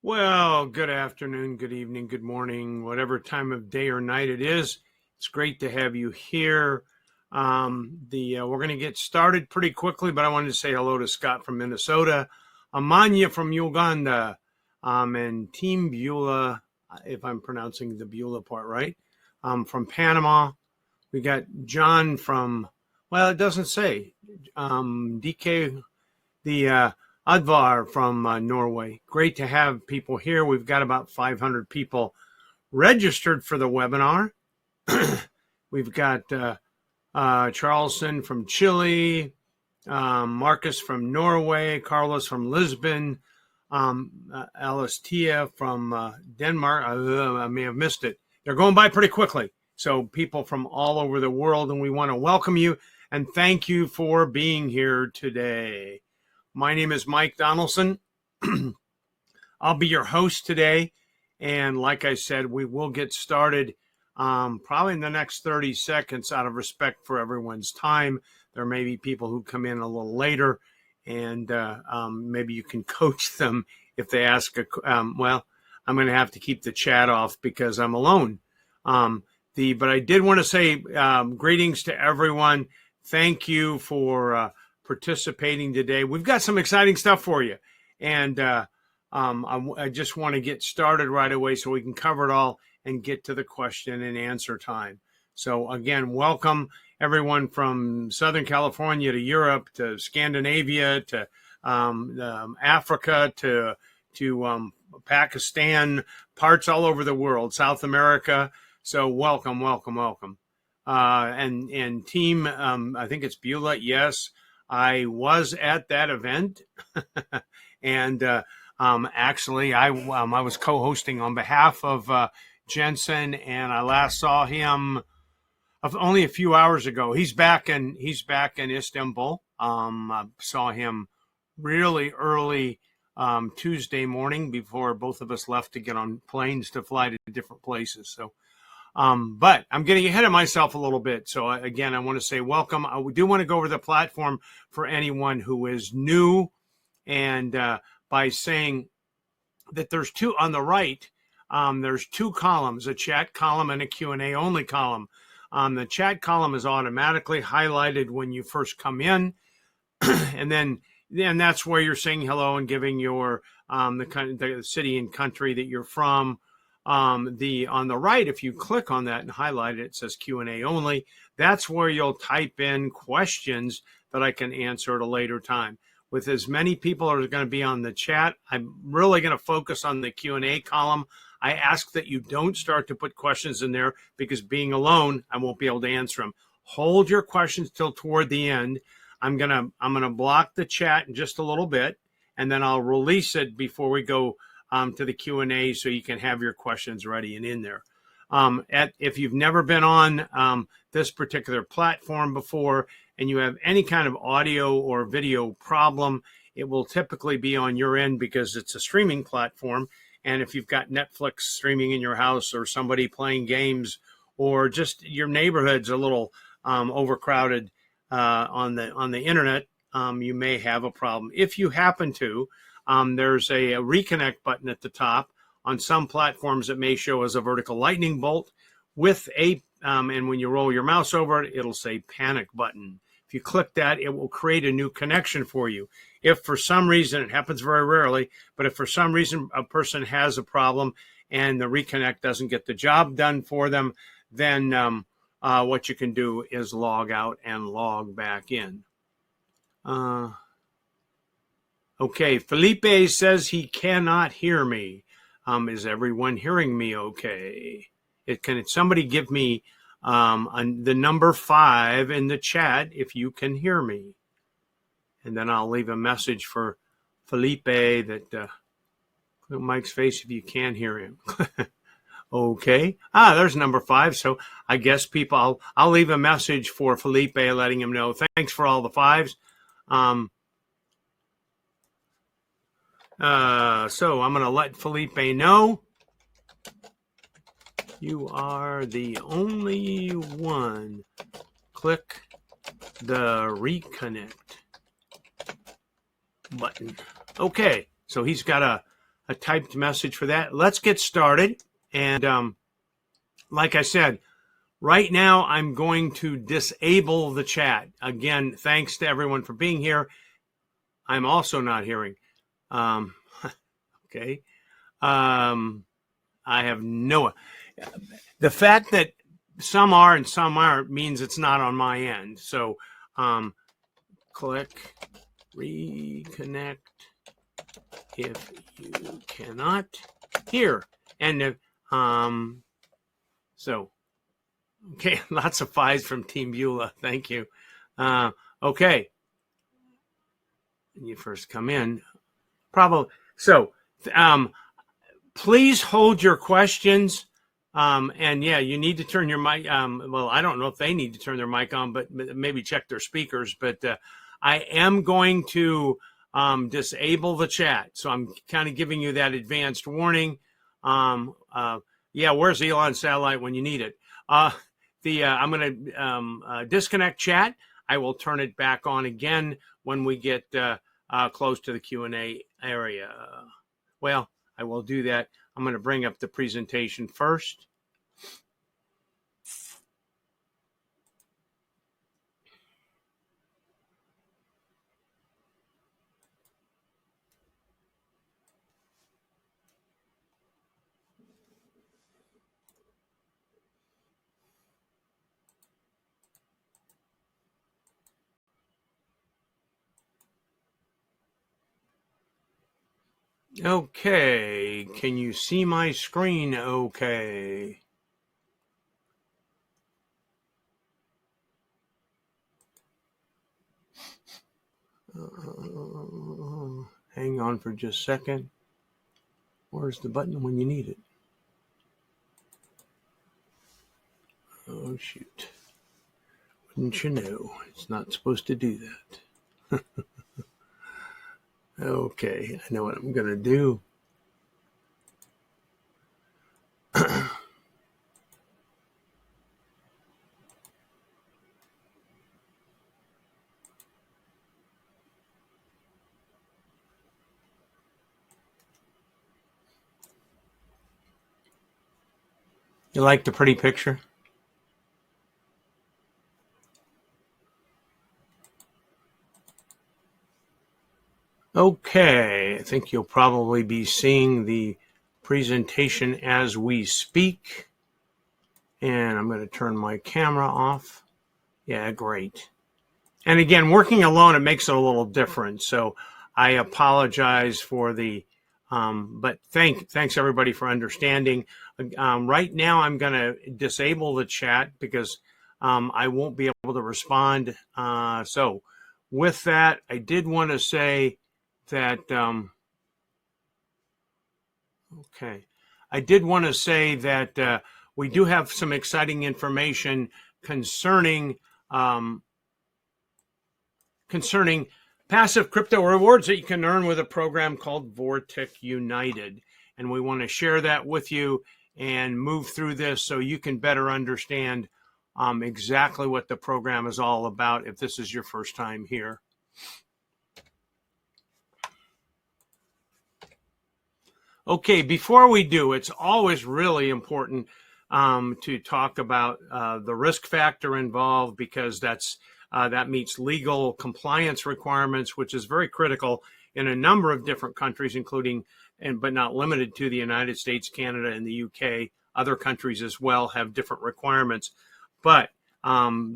Well, good afternoon, good evening, good morning, whatever time of day or night it is. It's great to have you here. We're going to get started pretty quickly, but I wanted to say hello to Scott from Minnesota, Amanya from Uganda, and Team Beulah, if I'm pronouncing the Beulah part right, from Panama. We got John from, well, it doesn't say, DK, the Advar from Norway. Great to have people here. We've got about 500 people registered for the webinar. We've got Charleston from Chile, Marcus from Norway, Carlos from Lisbon, Alistia from Denmark. I may have missed it. They're going by pretty quickly. So people from all over the world, and we want to welcome you and thank you for being here today. My name is Mike Donaldson. I'll be your host today. And like I said, we will get started probably in the next 30 seconds out of respect for everyone's time. There may be people who come in a little later, and maybe you can coach them if they ask well, I'm going to have to keep the chat off because I'm alone. But I did want to say greetings to everyone. Thank you for participating today. We've got some exciting stuff for you. And I just want to get started right away so we can cover it all and get to the question and answer time. So again, welcome everyone from Southern California to Europe to Scandinavia to Africa to Pakistan, parts all over the world, South America. So welcome. And team, I think it's Beulah. Yes, I was at that event, and actually, I was co-hosting on behalf of Jensen, and I last saw him only a few hours ago. He's back in Istanbul. I saw him really early Tuesday morning before both of us left to get on planes to fly to different places. So. But I'm getting ahead of myself a little bit. So again, I want to say welcome. I do want to go over the platform for anyone who is new, and by saying that there's two on the right, there's two columns, a chat column and a Q&A only column. The chat column is automatically highlighted when you first come in, and then that's where you're saying hello and giving your the city and country that you're from. On the right, if you click on that and highlight it, it says Q&A only. That's where you'll type in questions that I can answer at a later time. With as many people as are going to be on the chat, I'm really going to focus on the Q&A column. I ask that you don't start to put questions in there because being alone, I won't be able to answer them. Hold your questions till toward the end. I'm gonna block the chat in just a little bit, and then I'll release it before we go to the Q&A so you can have your questions ready and in there. If you've never been on this particular platform before and you have any kind of audio or video problem, it will typically be on your end because it's a streaming platform. And if you've got Netflix streaming in your house or somebody playing games or just your neighborhood's a little overcrowded on the internet, you may have a problem. If you happen to, there's a reconnect button at the top. On some platforms, it may show as a vertical lightning bolt with and when you roll your mouse over it, it'll say panic button. If you click that, it will create a new connection for you. If for some reason, it happens very rarely, but if for some reason a person has a problem and the reconnect doesn't get the job done for them, then what you can do is log out and log back in. Okay, Felipe says he cannot hear me. Is everyone hearing me okay? Can somebody give me the number 5 in the chat if you can hear me? And then I'll leave a message for Felipe that Mike's face if you can hear him. Okay. There's number 5. So I guess I'll leave a message for Felipe letting him know. Thanks for all the 5s. So I'm going to let Felipe know you are the only one. Click the reconnect button. Okay, so he's got a typed message for that. Let's get started. And like I said, right now I'm going to disable the chat. Again, thanks to everyone for being here. I'm also not hearing. Okay. I have no. The fact that some are and some aren't means it's not on my end. So click reconnect if you cannot hear. And so, okay, lots of fives from Team Beulah. Thank you. Okay. When you first come in, probably. So, please hold your questions. And yeah, you need to turn your mic. Well, I don't know if they need to turn their mic on, but maybe check their speakers. But I am going to disable the chat. So I'm kind of giving you that advanced warning. Yeah, where's Elon satellite when you need it? I'm going to disconnect chat. I will turn it back on again when we get close to the Q&A area. Well, I will do that. I'm going to bring up the presentation first. Okay, can you see my screen okay? Hang on for just a second. Where's the button when you need it? Oh, shoot. Wouldn't you know? It's not supposed to do that. Okay, I know what I'm going to do. You like the pretty picture? Okay, I think you'll probably be seeing the presentation as we speak. And I'm going to turn my camera off. Yeah, great. And again, working alone, it makes it a little different. So I apologize for the, but thanks everybody for understanding. Right now, I'm going to disable the chat because I won't be able to respond. So with that, I did want to say that, okay, I did want to say that we do have some exciting information concerning passive crypto rewards that you can earn with a program called Vortic United. And we want to share that with you and move through this so you can better understand exactly what the program is all about if this is your first time here. Okay, before we do, it's always really important to talk about the risk factor involved because that meets legal compliance requirements, which is very critical in a number of different countries, including, but not limited to, the United States, Canada, and the UK. Other countries as well have different requirements, but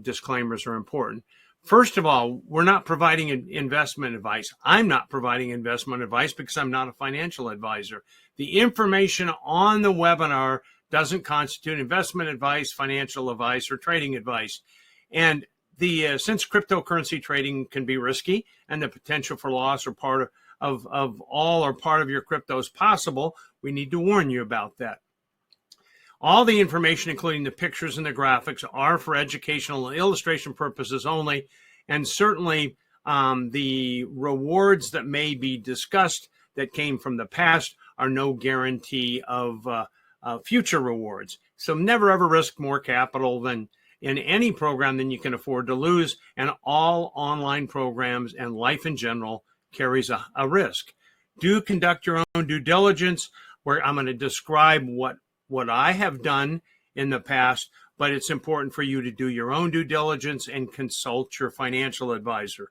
disclaimers are important. First of all, we're not providing investment advice. I'm not providing investment advice because I'm not a financial advisor. The information on the webinar doesn't constitute investment advice, financial advice, or trading advice. And since cryptocurrency trading can be risky and the potential for loss or part of all or part of your crypto is possible, we need to warn you about that. All the information, including the pictures and the graphics, are for educational and illustration purposes only, and certainly the rewards that may be discussed that came from the past are no guarantee of future rewards. So never ever risk more capital than in any program than you can afford to lose, and all online programs and life in general carries a risk. do conduct your own due diligence, where I'm going to describe what I have done in the past, but it's important for you to do your own due diligence and consult your financial advisor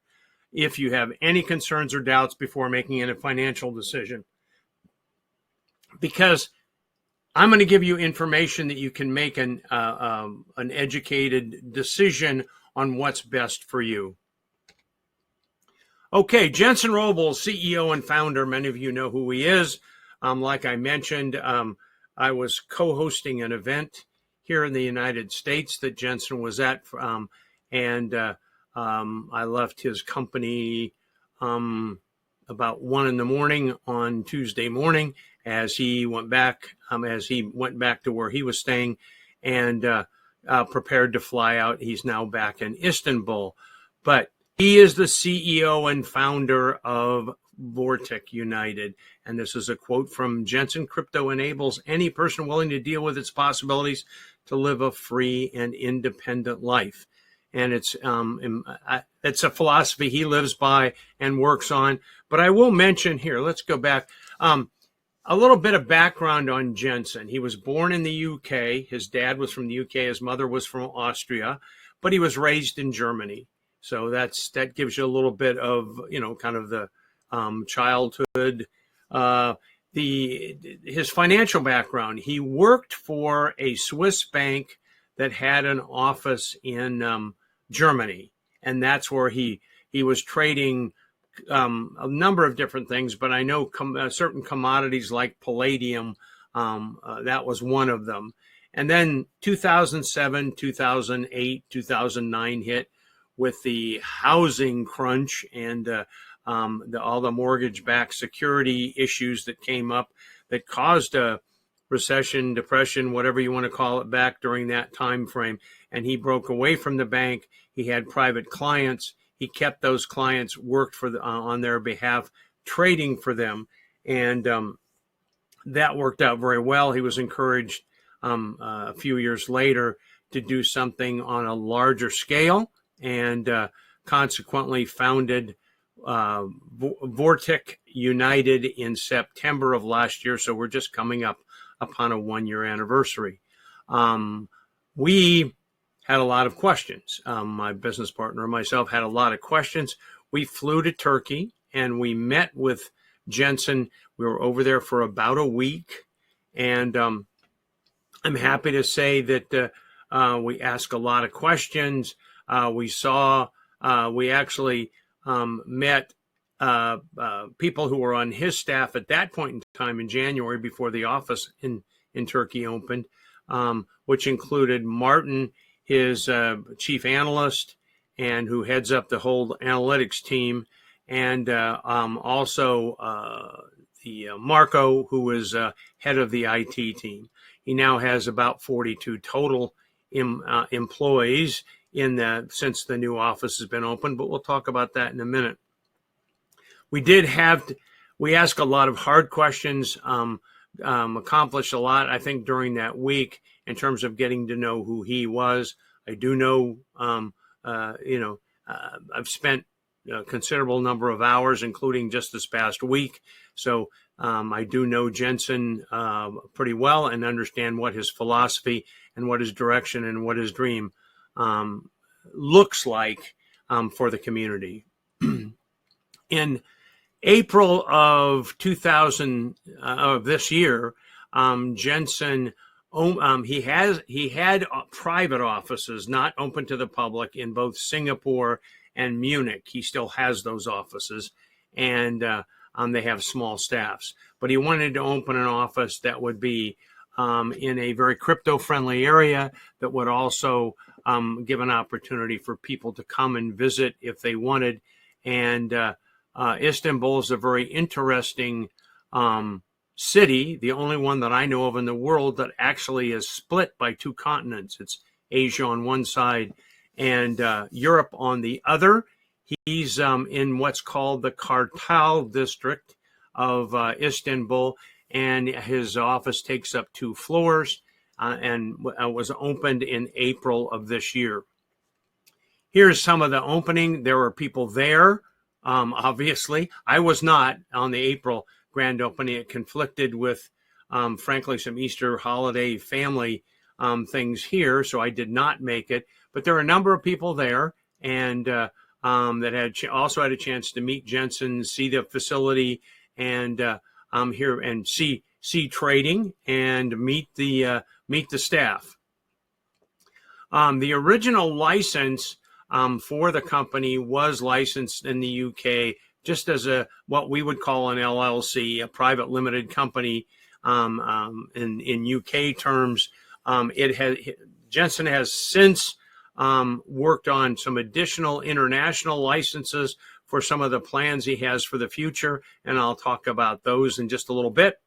if you have any concerns or doubts before making a financial decision. Because I'm going to give you information that you can make an educated decision on what's best for you. Okay, Jensen Robles, CEO and founder. Many of you know who he is. Like I mentioned, I was co-hosting an event here in the United States that Jensen was at, and I left his company about 1 a.m. on Tuesday morning as he went back to where he was staying, and prepared to fly out. He's now back in Istanbul, but he is the CEO and founder of Vortic United. And this is a quote from Jensen: "Crypto enables any person willing to deal with its possibilities to live a free and independent life." And it's a philosophy he lives by and works on. But I will mention here, let's go back, a little bit of background on Jensen. He was born in the UK. His dad was from the UK. His mother was from Austria, but he was raised in Germany. So that gives you a little bit of, kind of the childhood. His financial background: he worked for a Swiss bank that had an office in Germany, and that's where he was trading a number of different things. But I know certain commodities like palladium, that was one of them. And then 2007, 2008, 2009 hit with the housing crunch and all the mortgage-backed security issues that came up that caused a recession, depression, whatever you want to call it, back during that time frame. And he broke away from the bank. He had private clients. He kept those clients, worked on their behalf, trading for them, and that worked out very well. He was encouraged a few years later to do something on a larger scale, and consequently founded Vortic United in September of last year. So we're just coming up upon a 1-year anniversary. We had a lot of questions. My business partner and myself had a lot of questions. We flew to Turkey and we met with Jensen. We were over there for about a week, and I'm happy to say that we asked a lot of questions. We actually met people who were on his staff at that point in time in January, before the office in Turkey opened, which included Martin, his chief analyst, and who heads up the whole analytics team, and also the Marco, who is head of the IT team. He now has about 42 total employees since the new office has been open, but we'll talk about that in a minute. We asked a lot of hard questions, accomplished a lot, I think, during that week in terms of getting to know who he was. I do know, I've spent a considerable number of hours, including just this past week. So I do know Jensen pretty well and understand what his philosophy and what his direction and what his dream looks like for the community. In April of 2000 of this year, Jensen he had private offices not open to the public in both Singapore and Munich. He still has those offices, and they have small staffs. But he wanted to open an office that would be in a very crypto-friendly area, that would also give an opportunity for people to come and visit if they wanted. And Istanbul is a very interesting city, the only one that I know of in the world that actually is split by two continents. It's Asia on one side and Europe on the other. He's in what's called the Kartal district of Istanbul, and his office takes up 2 floors and was opened in April of this year. Here's some of the opening. There were people there. Obviously, I was not on the April grand opening. It conflicted with, frankly, some Easter holiday family things here, so I did not make it. But there are a number of people there, and that had also had a chance to meet Jensen, see the facility, and here and see trading and meet the staff. The original license for the company was licensed in the UK just as what we would call an LLC, a private limited company in UK terms. Jensen has since worked on some additional international licenses for some of the plans he has for the future, and I'll talk about those in just a little bit.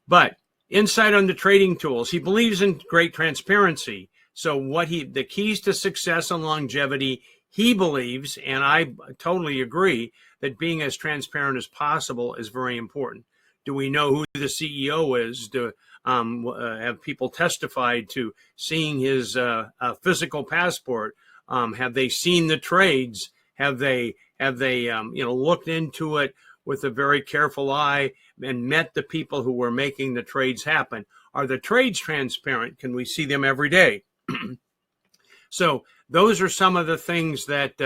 But insight on the trading tools. He believes in great transparency. So the keys to success and longevity, he believes, and I totally agree, that being as transparent as possible is very important. Do we know who the CEO is? Do have people testified to seeing his physical passport? Have they seen the trades? Have they looked into it with a very careful eye and met the people who were making the trades happen? Are the trades transparent? Can we see them every day? So those are some of the things that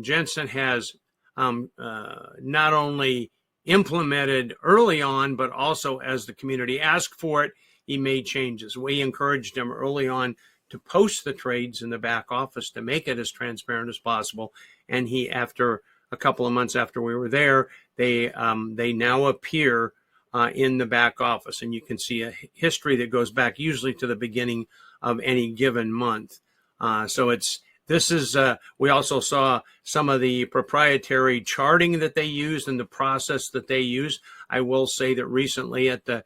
Jensen has not only implemented early on, but also as the community asked for it, he made changes. We encouraged him early on to post the trades in the back office to make it as transparent as possible. And after a couple of months after we were there, they now appear in the back office, and you can see a history that goes back usually to the beginning of any given month. We also saw some of the proprietary charting that they used and the process that they use. I will say that recently at the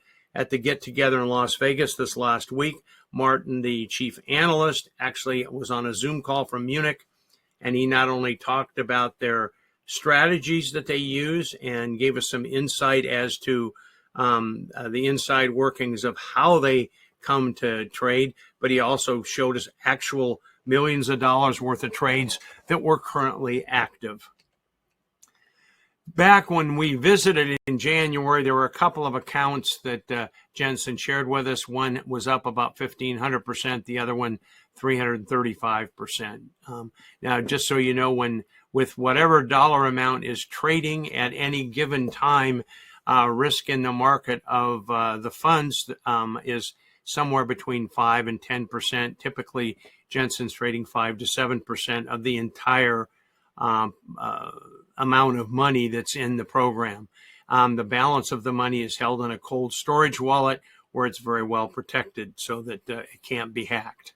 get together in Las Vegas this last week, Martin, the chief analyst, actually was on a Zoom call from Munich, and he not only talked about their strategies that they use and gave us some insight as to the inside workings of how they come to trade, but he also showed us actual millions of dollars worth of trades that were currently active. Back when we visited in January, there were a couple of accounts that Jensen shared with us. One was up about 1,500%, the other one 335%. Now, just so you know, with whatever dollar amount is trading at any given time, risk in the market of the funds is somewhere between 5 and 10%. Typically, Jensen's trading 5 to 7% of the entire amount of money that's in the program. The balance of the money is held in a cold storage wallet where it's very well protected so that it can't be hacked.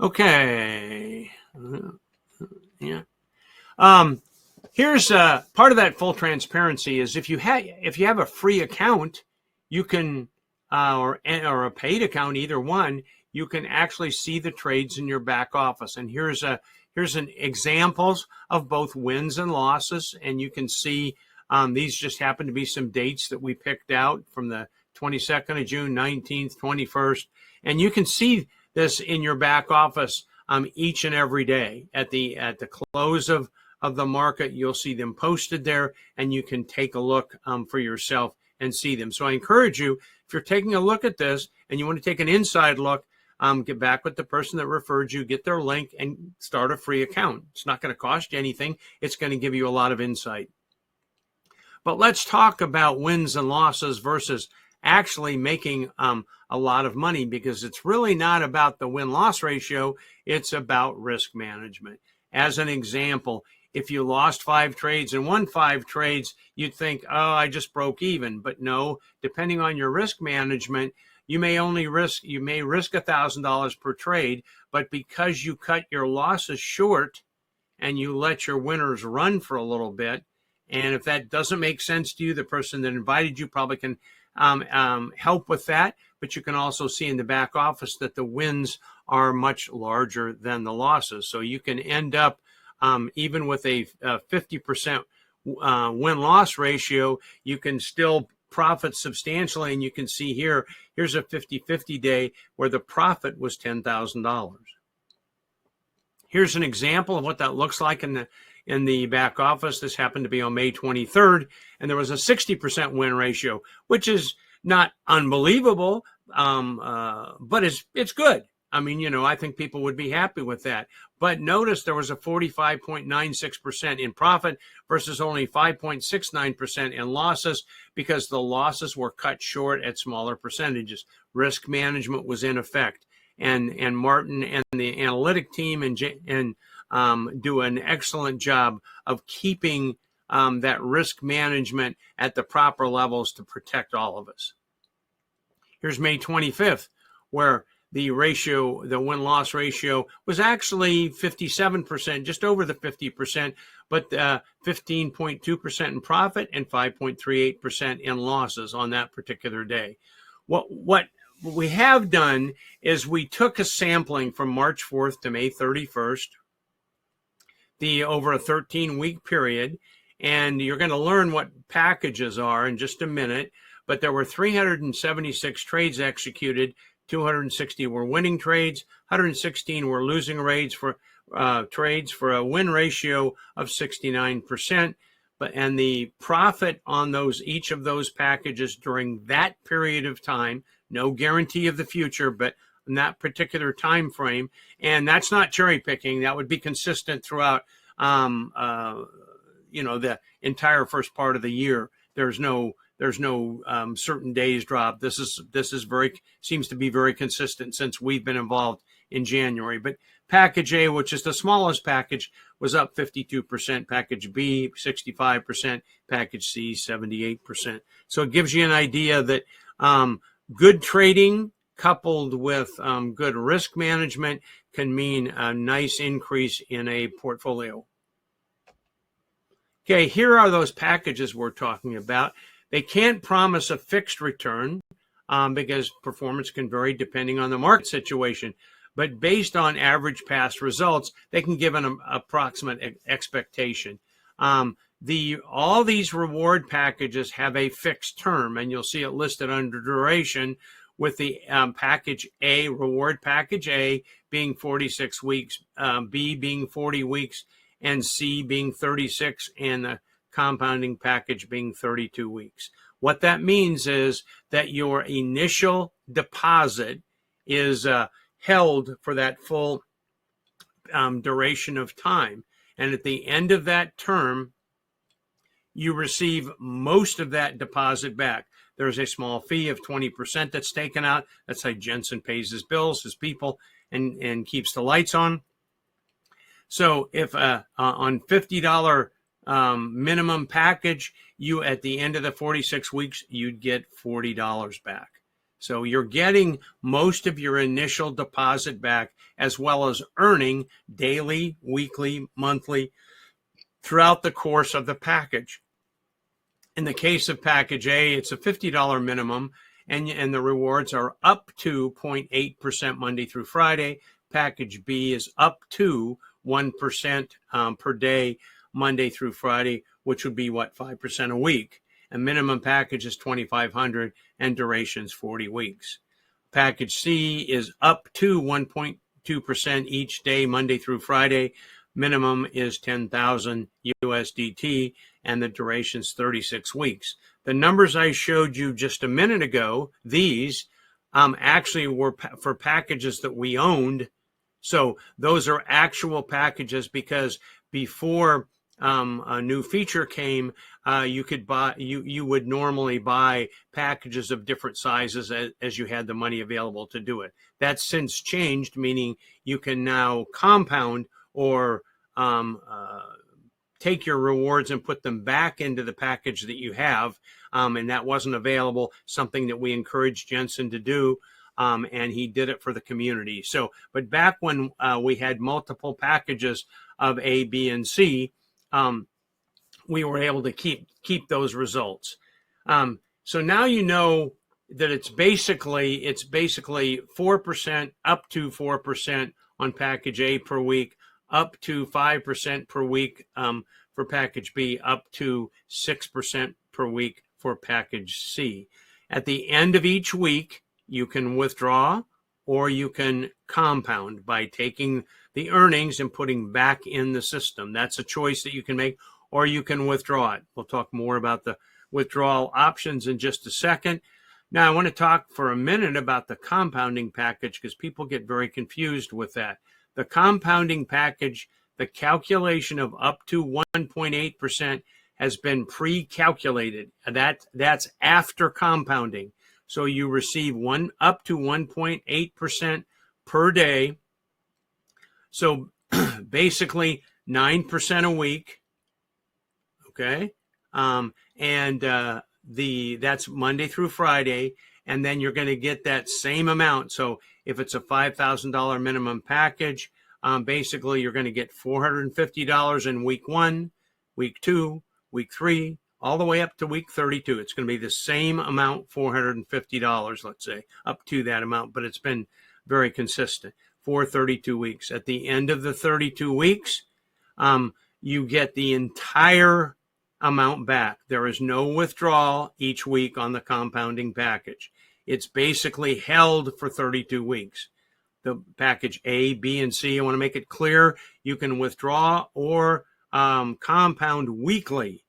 Okay. Yeah. Here's part of that full transparency is if you have a free account, you can or a paid account, either one, you can actually see the trades in your back office. And here's an examples of both wins and losses, and you can see these just happen to be some dates that we picked out from the 22nd of June, 19th, 21st, and you can see this in your back office each and every day. At the close of the market, you'll see them posted there, and you can take a look for yourself and see them. So I encourage you, if you're taking a look at this and you want to take an inside look, get back with the person that referred you, get their link, and start a free account. It's not going to cost you anything. It's going to give you a lot of insight. But let's talk about wins and losses versus actually making a lot of money, because it's really not about the win-loss ratio. It's about risk management. As an example, if you lost 5 trades and won 5 trades, you'd think, oh, I just broke even. But no, depending on your risk management, you may risk $1,000 per trade, but because you cut your losses short and you let your winners run for a little bit, and if that doesn't make sense to you, the person that invited you probably can help with that. But you can also see in the back office that the wins are much larger than the losses. So you can end up even with a 50% win-loss ratio, you can still profit substantially. And you can see here's a 50-50 day where the profit was $10,000. Here's an example of what that looks like in in the back office. This happened to be on May 23rd, and there was a 60% win ratio, which is not unbelievable, but it's good. I mean, I think people would be happy with that. But notice there was a 45.96% in profit versus only 5.69% in losses, because the losses were cut short at smaller percentages. Risk management was in effect. And Martin and the analytic team do an excellent job of keeping that risk management at the proper levels to protect all of us. Here's May 25th, where the win-loss ratio was actually 57%, just over the 50%, but 15.2% in profit and 5.38% in losses on that particular day. What we have done is we took a sampling from March 4th to May 31st, over a 13-week period, and you're going to learn what packages are in just a minute, but there were 376 trades executed. 260 were winning trades, 116 were losing trades for a win ratio of 69%. And the profit on each of those packages during that period of time, no guarantee of the future, but in that particular time frame, and that's not cherry picking, that would be consistent throughout the entire first part of the year. There's no certain days drop. This seems to be very consistent since we've been involved in January. But package A, which is the smallest package, was up 52%. Package B, 65%. Package C, 78%. So it gives you an idea that good trading coupled with good risk management can mean a nice increase in a portfolio. Okay, here are those packages we're talking about. They can't promise a fixed return because performance can vary depending on the market situation. But based on average past results, they can give an approximate expectation. All these reward packages have a fixed term, and you'll see it listed under duration, with the package A, reward package A, being 46 weeks, B being 40 weeks, and C being 36, and the compounding package being 32 weeks. What that means is that your initial deposit is held for that full duration of time. And at the end of that term, you receive most of that deposit back. There's a small fee of 20% that's taken out. That's how Jensen pays his bills, his people, and keeps the lights on. So if on $50 minimum package, you at the end of the 46 weeks, you'd get $40 back. So you're getting most of your initial deposit back, as well as earning daily, weekly, monthly throughout the course of the package. In the case of package A, it's a $50 minimum, and the rewards are up to 0.8% Monday through Friday. Package B is up to 1% per day, Monday through Friday, which would be 5% a week. A minimum package is $2,500 and duration's 40 weeks. Package C is up to 1.2% each day, Monday through Friday. Minimum is 10,000 USDT and the duration's 36 weeks. The numbers I showed you just a minute ago, these actually were for packages that we owned. So those are actual packages, because before a new feature came, you would normally buy packages of different sizes as you had the money available to do it. That's since changed, meaning you can now compound or take your rewards and put them back into the package that you have, and that wasn't available, something that we encouraged Jensen to do, and he did it for the community. So, but back when we had multiple packages of A, B, and C, we were able to keep those results. So now you know that it's basically 4% up to 4% on package A per week, up to 5% per week for package B, up to 6% per week for package C. At the end of each week, you can withdraw or you can compound by taking the earnings and putting back in the system. That's a choice that you can make, or you can withdraw it. We'll talk more about the withdrawal options in just a second. Now, I want to talk for a minute about the compounding package because people get very confused with that. The compounding package, the calculation of up to 1.8% has been pre-calculated. That's after compounding. So you receive up to 1.8% per day. So basically 9% a week. Okay. That's Monday through Friday, and then you're going to get that same amount. So if it's a $5,000 minimum package, basically you're going to get $450 in week 1, week 2, week 3, all the way up to week 32. It's going to be the same amount, $450, let's say, up to that amount, but it's been very consistent for 32 weeks. At the end of the 32 weeks, you get the entire amount back. There is no withdrawal each week on the compounding package. It's basically held for 32 weeks. The package A, B, and C, I want to make it clear, you can withdraw or compound weekly.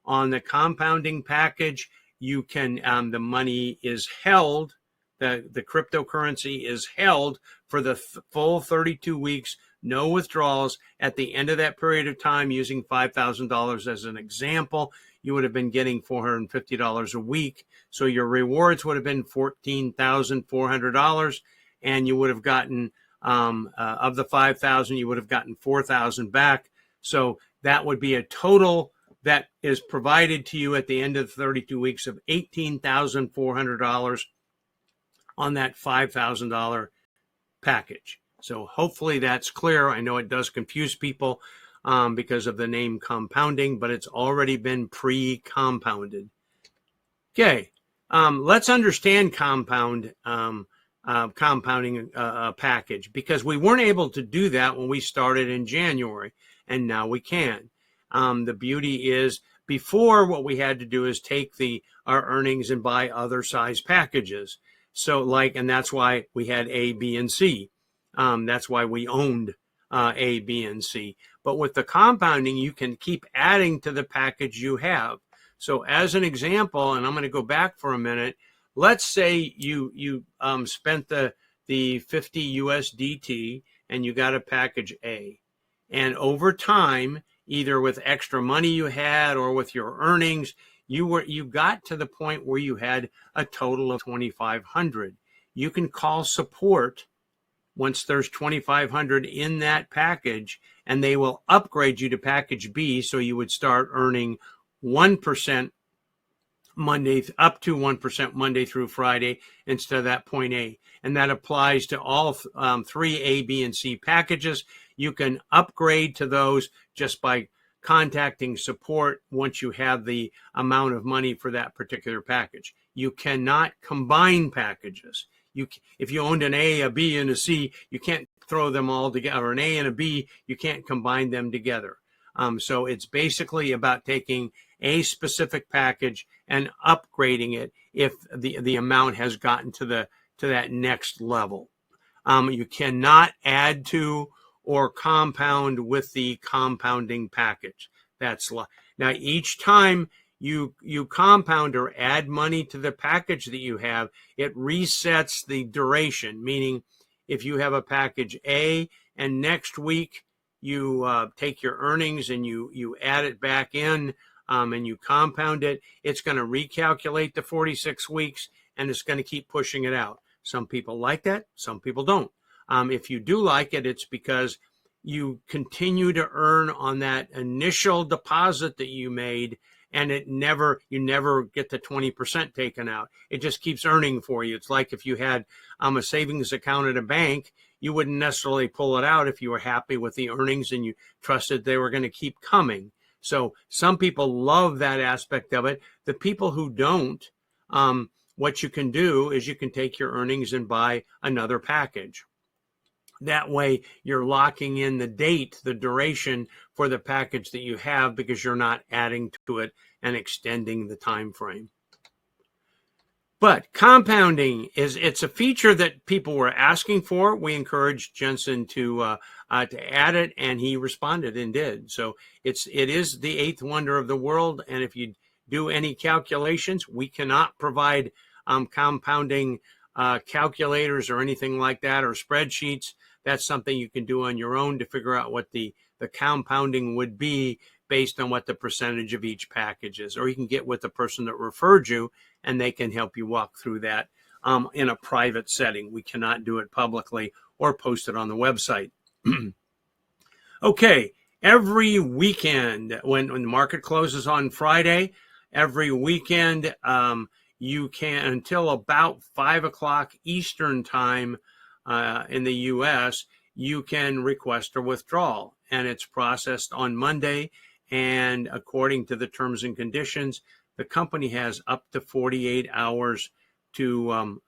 On the compounding package, you can, the money is held, the cryptocurrency is held for the full 32 weeks, no withdrawals. At the end of that period of time, using $5,000 as an example, you would have been getting $450 a week. So your rewards would have been $14,400, and you would have gotten, of the $5,000, you would have gotten $4,000 back. So that would be a total that is provided to you at the end of 32 weeks of $18,400 on that $5,000 package. So hopefully that's clear. I know it does confuse people because of the name compounding, but it's already been pre-compounded. Okay, let's understand compounding package, because we weren't able to do that when we started in January, and now we can. The beauty is, before, what we had to do is take our earnings and buy other size packages. So and that's why we had A, B, and C. That's why we owned A, B, and C. But with the compounding, you can keep adding to the package you have. So as an example, and I'm going to go back for a minute, let's say you spent the 50 USDT and you got a package A. And over time, either with extra money you had or with your earnings, you got to the point where you had a total of 2,500. You can call support once there's 2,500 in that package, and they will upgrade you to package B, so you would start earning 1% Monday, up to 1% Monday through Friday instead of that point A. And that applies to all three A, B, and C packages. You can upgrade to those just by contacting support once you have the amount of money for that particular package. You cannot combine packages. If you owned an A, a B, and a C, you can't throw them all together. Or an A and a B, you can't combine them together. So it's basically about taking a specific package and upgrading it if the amount has gotten to that next level. You cannot add to or compound with the compounding package. Now each time you compound or add money to the package that you have, it resets the duration, meaning if you have a package A and next week you take your earnings and you add it back in and you compound it, it's going to recalculate the 46 weeks and it's going to keep pushing it out. Some people like that, some people don't. If you do like it, it's because you continue to earn on that initial deposit that you made, and you never get the 20% taken out. It just keeps earning for you. It's like if you had a savings account at a bank, you wouldn't necessarily pull it out if you were happy with the earnings and you trusted they were going to keep coming. So some people love that aspect of it. The people who don't, what you can do is you can take your earnings and buy another package. That way you're locking in the date, the duration for the package that you have, because you're not adding to it and extending the time frame. But compounding it's a feature that people were asking for. We encouraged Jensen to add it, and he responded and did. So it is the eighth wonder of the world. And if you do any calculations, we cannot provide compounding calculators or anything like that, or spreadsheets. That's something you can do on your own to figure out what the compounding would be based on what the percentage of each package is. Or you can get with the person that referred you, and they can help you walk through that in a private setting. We cannot do it publicly or post it on the website. Okay, every weekend, when the market closes on Friday, every weekend, you can, until about 5 o'clock Eastern time in the U.S., you can request a withdrawal, and it's processed on Monday. And according to the terms and conditions, the company has up to 48 hours to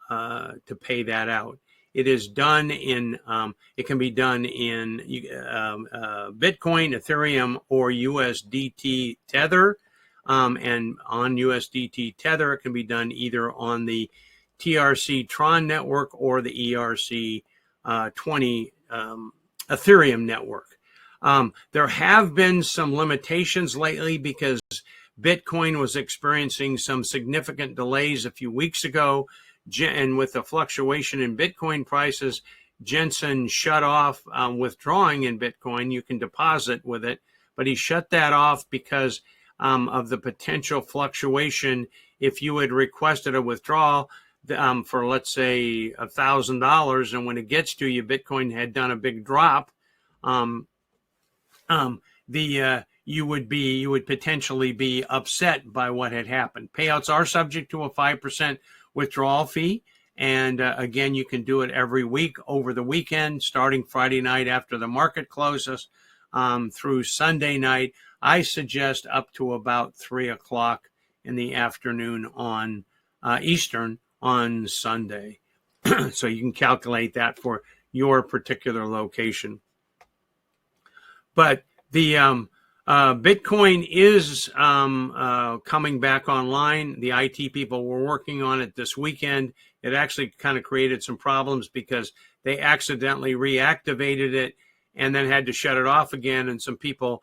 pay that out. It is done in, it can be done in Bitcoin, Ethereum, or USDT Tether. And on USDT Tether, it can be done either on the TRC Tron network or the ERC20 Ethereum network. There have been some limitations lately because Bitcoin was experiencing some significant delays a few weeks ago. And with the fluctuation in Bitcoin prices, Jensen shut off withdrawing in Bitcoin. You can deposit with it, but he shut that off because of the potential fluctuation. If you had requested a withdrawal for, let's say, $1,000, and when it gets to you, Bitcoin had done a big drop, you would potentially be upset by what had happened. Payouts are subject to a 5% withdrawal fee. And again, you can do it every week over the weekend, starting Friday night after the market closes through Sunday night. I suggest up to about 3 o'clock in the afternoon on Eastern on Sunday. So you can calculate that for your particular location. But the Bitcoin is coming back online. The IT people were working on it this weekend. It actually kind of created some problems because they accidentally reactivated it and then had to shut it off again. And some people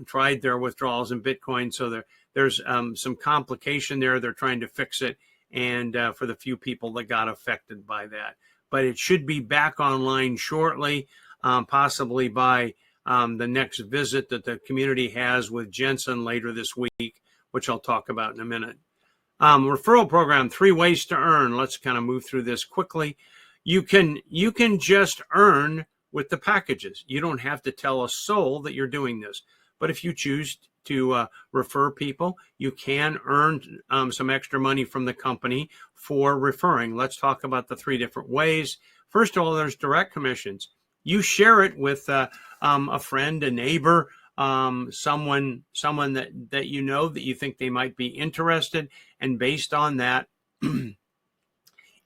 tried their withdrawals in Bitcoin. So there's some complication there. They're trying to fix it. And for the few people that got affected by that. But it should be back online shortly, possibly by the next visit that the community has with Jensen later this week, which I'll talk about in a minute. Referral program, 3 ways to earn. Let's kind of move through this quickly. You can just earn with the packages. You don't have to tell a soul that you're doing this. But if you choose to refer people, you can earn some extra money from the company for referring. Let's talk about the 3 different ways. First of all, there's direct commissions. You share it with a friend, a neighbor, someone that you know that you think they might be interested. And based on that,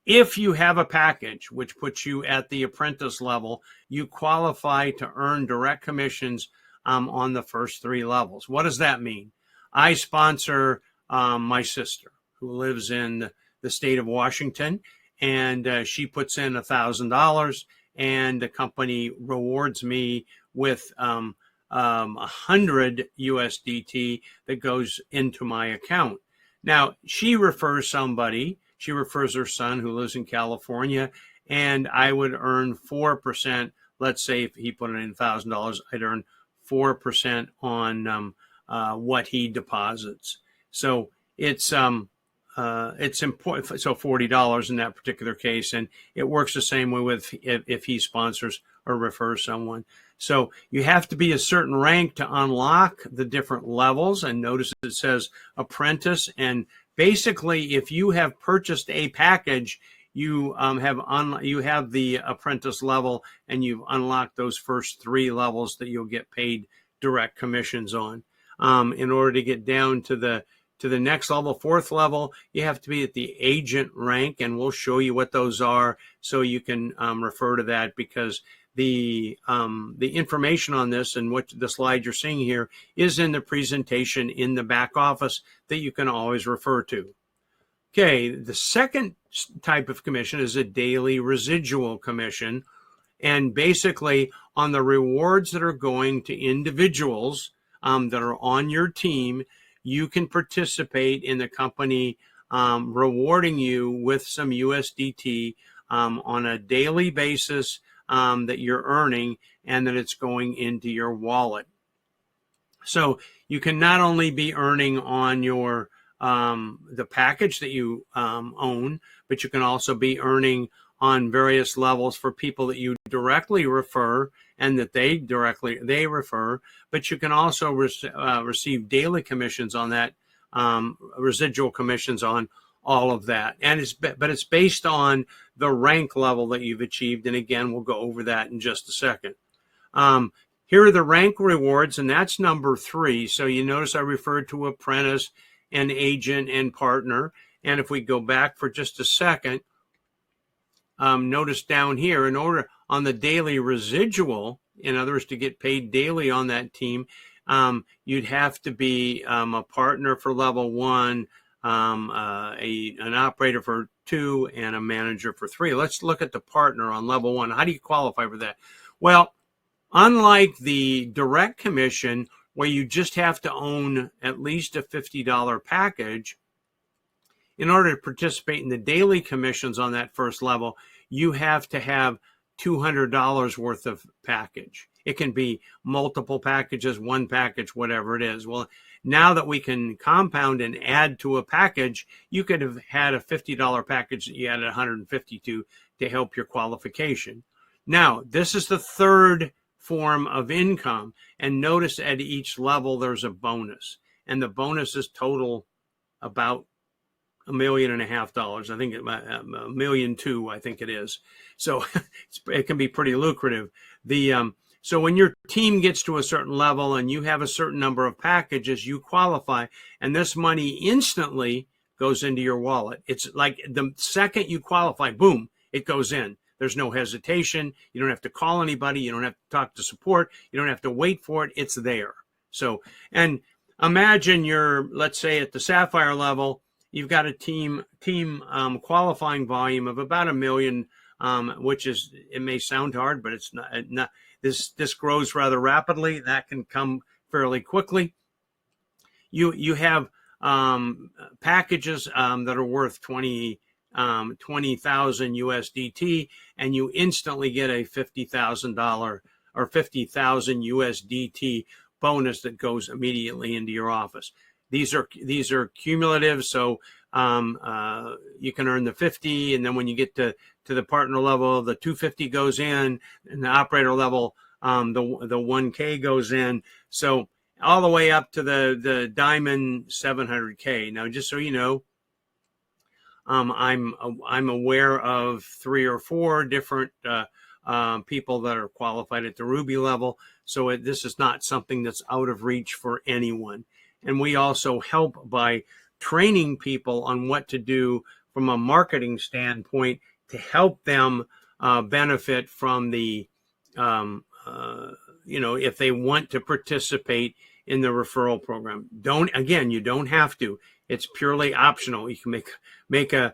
if you have a package which puts you at the apprentice level, you qualify to earn direct commissions on the first 3 levels. What does that mean? I sponsor my sister who lives in the state of Washington, and she puts in $1,000, and the company rewards me with 100 USDT that goes into my account. Now, she refers somebody. She refers her son who lives in California, and I would earn 4%. Let's say if he put in $1,000, I'd earn 4% on what he deposits. So it's important. So $40 in that particular case, and it works the same way with if he sponsors or refers someone. So you have to be a certain rank to unlock the different levels. And notice it says apprentice. And basically, if you have purchased a package, you have the apprentice level, and you've unlocked those first 3 levels that you'll get paid direct commissions on. In order to get down to the next level, 4th level, you have to be at the agent rank, and we'll show you what those are so you can refer to that, because the information on this and what the slide you're seeing here is in the presentation in the back office that you can always refer to. Okay, the second type of commission is a daily residual commission. And basically, on the rewards that are going to individuals that are on your team, you can participate in the company rewarding you with some USDT on a daily basis that you're earning, and that it's going into your wallet. So you can not only be earning on your the package that you own, but you can also be earning on various levels for people that you directly refer and that they refer. But you can also receive daily commissions on that, residual commissions on all of that. And it's based on the rank level that you've achieved. And again, we'll go over that in just a second. Here are the rank rewards, and that's number 3. So you notice I referred to apprentice and agent and partner. And if we go back for just a second, notice down here, in order on the daily residual, in other words, to get paid daily on that team, you'd have to be a partner for level 1, an operator for 2, and a manager for 3. Let's look at the partner on level 1. How do you qualify for that? Well, unlike the direct commission, where you just have to own at least a $50 package, in order to participate in the daily commissions on that first level, you have to have $200 worth of package. It can be multiple packages, one package, whatever it is. Well, now that we can compound and add to a package, you could have had a $50 package that you added $150 to help your qualification. Now, this is the third form of income. And notice at each level, there's a bonus. And the bonus is total about $1.5 million. I think $1.2 million, I think it is. So it can be pretty lucrative. So when your team gets to a certain level and you have a certain number of packages, you qualify, and this money instantly goes into your wallet. It's like the second you qualify, boom, it goes in. There's no hesitation. You don't have to call anybody. You don't have to talk to support. You don't have to wait for it. It's there. So, and imagine you're, let's say at the Sapphire level, you've got a team qualifying volume of about 1 million, which is, it may sound hard, but it's not. This grows rather rapidly. That can come fairly quickly. You have packages that are worth 20,000 USDT, and you instantly get a $50,000 or 50,000 USDT bonus that goes immediately into your office. These are cumulative, so you can earn the 50, and then when you get to the partner level, the 250 goes in, and the operator level, the 1K goes in. So all the way up to the diamond 700K. Now, just so you know, I'm aware of 3 or 4 different people that are qualified at the Ruby level. So this is not something that's out of reach for anyone. And we also help by training people on what to do from a marketing standpoint to help them benefit from the, if they want to participate in the referral program. You don't have to. It's purely optional. You can make a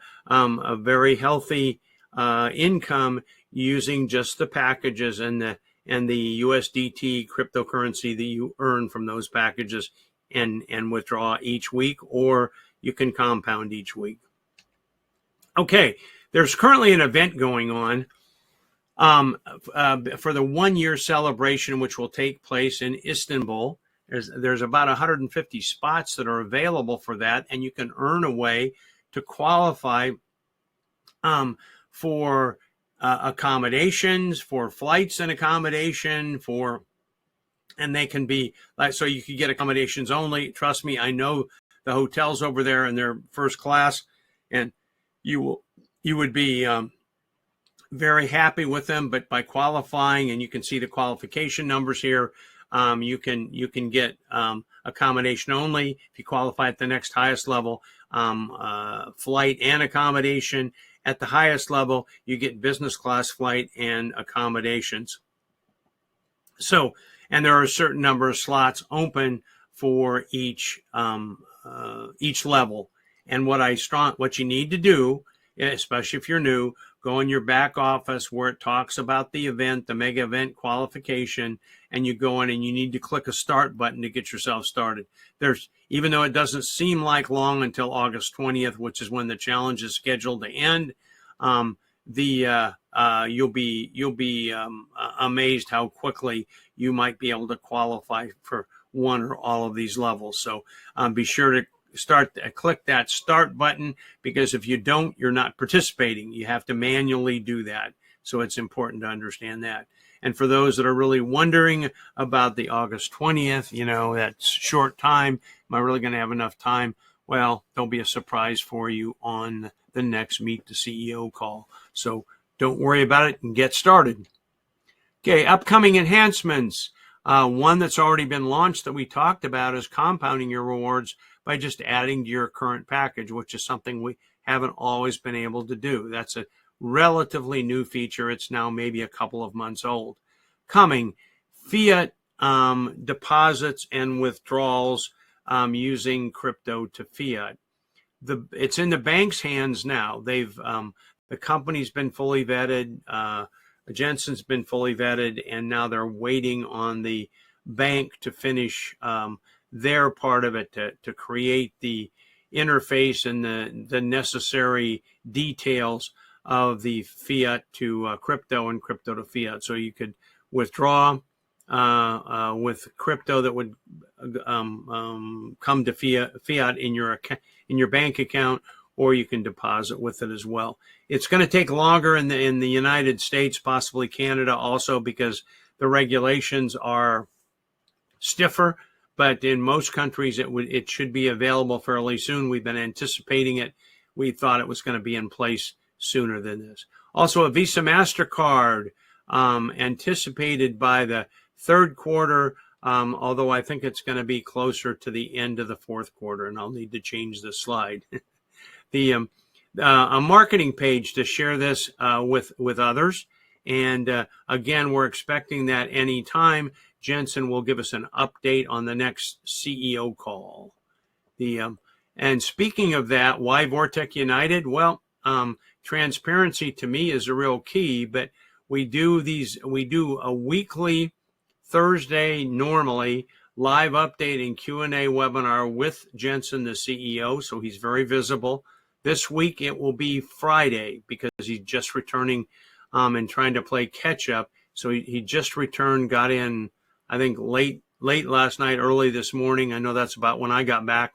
very healthy income using just the packages and the USDT cryptocurrency that you earn from those packages, and withdraw each week, or you can compound each week. Okay, there's currently an event going on for the 1-year celebration, which will take place in Istanbul. There's about 150 spots that are available for that, and you can earn a way to qualify for accommodations, for flights and accommodation, and they can be like, so you could get accommodations only. Trust me, I know the hotels over there, and they're first class, and you would be very happy with them. But by qualifying, and you can see the qualification numbers here, you can get accommodation only. If you qualify at the next highest level, flight and accommodation. At the highest level, you get business class flight and accommodations. So, and there are a certain number of slots open for each level. And what you need to do, especially if you're new, go in your back office where it talks about the event, the mega event qualification, and you go in and you need to click a start button to get yourself started. Even though it doesn't seem like long until August 20th, which is when the challenge is scheduled to end, you'll be amazed how quickly you might be able to qualify for one or all of these levels. So be sure to click that start button, because if you don't, you're not participating. You have to manually do that. So it's important to understand that. And for those that are really wondering about the August 20th, that's short time. Am I really going to have enough time? Well, there'll be a surprise for you on the next Meet the CEO call. So don't worry about it and get started. Okay, upcoming enhancements. One that's already been launched that we talked about is compounding your rewards by just adding to your current package, which is something we haven't always been able to do. That's a relatively new feature. It's now maybe a couple of months old. Coming, fiat deposits and withdrawals using crypto to fiat. It's in the bank's hands now. The company's been fully vetted. Jensen's been fully vetted, and now they're waiting on the bank to finish their part of it to create the interface and the necessary details of the fiat to crypto and crypto to fiat. So you could withdraw with crypto that would come to fiat in your bank account, or you can deposit with it as well. It's going to take longer in the United States, possibly Canada also, because the regulations are stiffer. But in most countries, it should be available fairly soon. We've been anticipating it. We thought it was going to be in place sooner than this. Also, a Visa MasterCard anticipated by the third quarter, although I think it's going to be closer to the end of the fourth quarter, and I'll need to change the slide. A marketing page to share this with others. And again, we're expecting that any time. Jensen will give us an update on the next CEO call. And speaking of that, why Vortic United? Well, transparency to me is a real key, but we do a weekly Thursday, normally, live update and Q&A webinar with Jensen, the CEO, so he's very visible. This week it will be Friday because he's just returning and trying to play catch up. So he just returned, got in, I think, late last night, early this morning. I know that's about when I got back.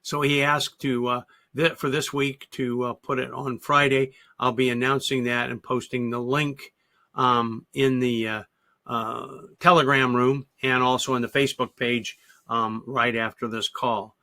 So he asked for this week to put it on Friday. I'll be announcing that and posting the link in the Telegram room and also in the Facebook page right after this call.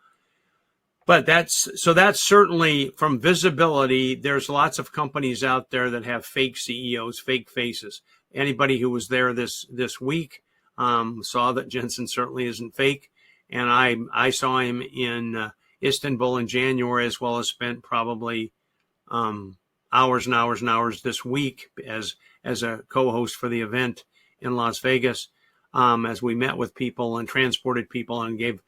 But that's certainly from visibility. There's lots of companies out there that have fake CEOs, fake faces. Anybody who was there this week saw that Jensen certainly isn't fake. And I saw him in Istanbul in January, as well as spent probably hours and hours and hours this week as a co-host for the event in Las Vegas, as we met with people and transported people and gave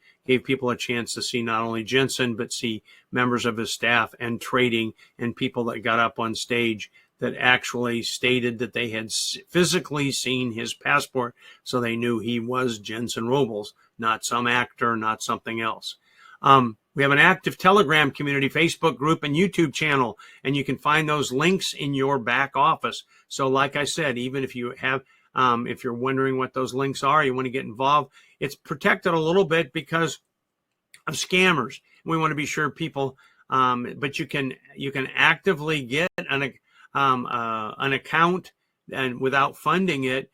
people a chance to see not only Jensen, but see members of his staff and trading and people that got up on stage that actually stated that they had physically seen his passport, so they knew he was Jensen Robles, not some actor, not something else. We have an active Telegram community, Facebook group, and YouTube channel, and you can find those links in your back office. So like I said, even if you have if you're wondering what those links are, you want to get involved, it's protected a little bit because of scammers. We want to be sure people, but you can actively get an account and without funding it,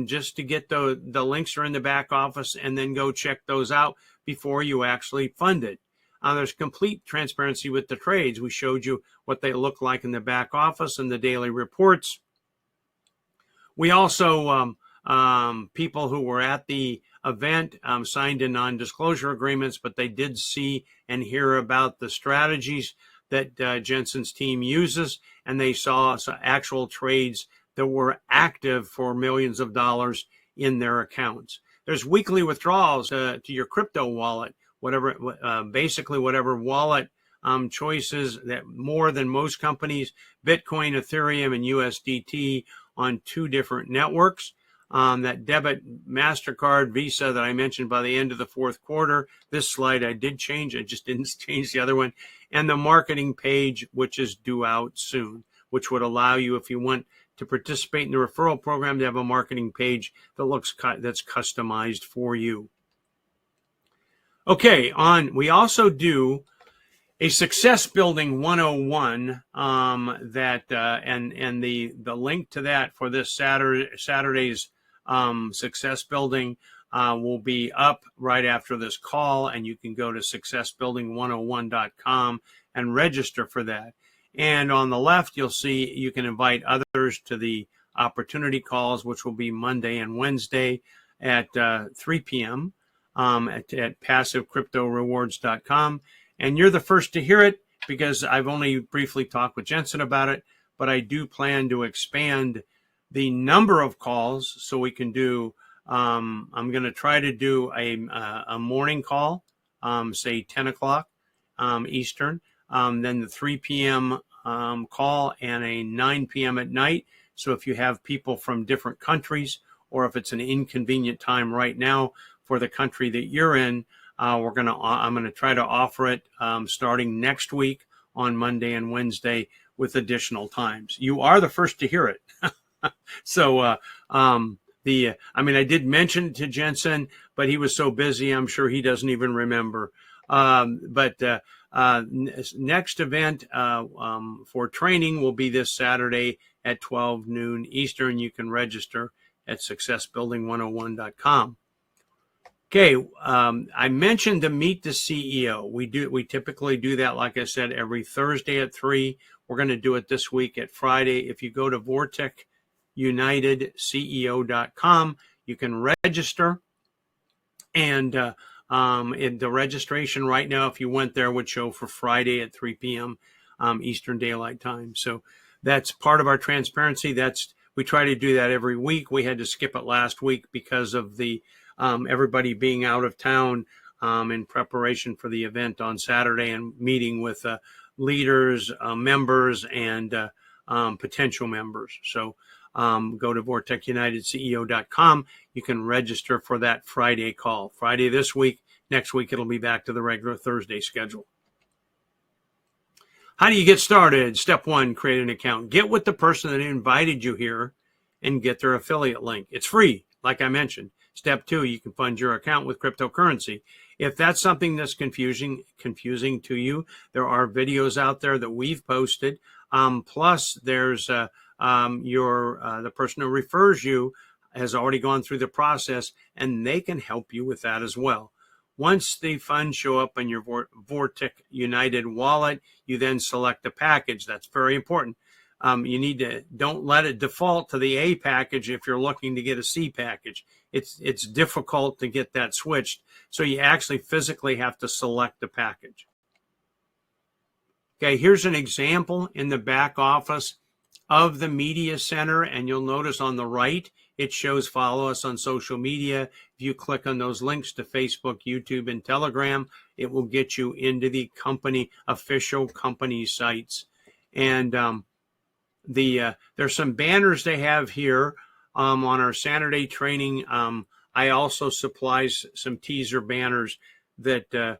just to get the links are in the back office, and then go check those out before you actually fund it. There's complete transparency with the trades. We showed you what they look like in the back office and the daily reports. We also, people who were at the event signed in non-disclosure agreements, but they did see and hear about the strategies that Jensen's team uses, and they saw actual trades that were active for millions of dollars in their accounts. There's weekly withdrawals to your crypto wallet, basically whatever wallet choices that more than most companies, Bitcoin, Ethereum, and USDT on 2 different networks. That debit, MasterCard, Visa that I mentioned by the end of the 4th quarter. This slide I did change. I just didn't change the other one. And the marketing page, which is due out soon, which would allow you, if you want to participate in the referral program, to have a marketing page that's customized for you. Okay, we also do a success building 101 and the link to that for this Saturday's success building will be up right after this call, and you can go to successbuilding101.com and register for that. And on the left, you'll see you can invite others to the opportunity calls, which will be Monday and Wednesday at 3 p.m. At passivecryptorewards.com. And you're the first to hear it because I've only briefly talked with Jensen about it, but I do plan to expand the number of calls so we can do, I'm going to try to do a morning call, say 10 o'clock Eastern, then the 3 p.m. Call and a 9 p.m. at night. So if you have people from different countries, or if it's an inconvenient time right now for the country that you're in, I'm going to try to offer it starting next week on Monday and Wednesday with additional times. You are the first to hear it. So, I did mention it to Jensen, but he was so busy, I'm sure he doesn't even remember. Next event for training will be this Saturday at 12 noon Eastern. You can register at successbuilding101.com. Okay, I mentioned to meet the CEO. We typically do that, like I said, every Thursday at 3. We're going to do it this week at Friday. If you go to vorticunitedceo.com, you can register. And the registration right now, if you went there, would show for Friday at 3 p.m. Eastern Daylight Time. So that's part of our transparency. We try to do that every week. We had to skip it last week because of the everybody being out of town in preparation for the event on Saturday and meeting with leaders, members, and potential members. So go to vorticunitedceo.com. You can register for that Friday call. Friday this week. Next week, it'll be back to the regular Thursday schedule. How do you get started? Step 1, create an account. Get with the person that invited you here and get their affiliate link. It's free, like I mentioned. Step 2, you can fund your account with cryptocurrency. If that's something that's confusing to you, there are videos out there that we've posted. Plus, there's the person who refers you has already gone through the process, and they can help you with that as well. Once the funds show up in your Vortic United wallet, you then select a package. That's very important. Don't let it default to the A package if you're looking to get a C package. It's difficult to get that switched. So you actually physically have to select the package. Okay, here's an example in the back office of the media center. And you'll notice on the right, it shows follow us on social media. If you click on those links to Facebook, YouTube, and Telegram, it will get you into the official company sites. And there's some banners they have here on our Saturday training. I also supply some teaser banners that the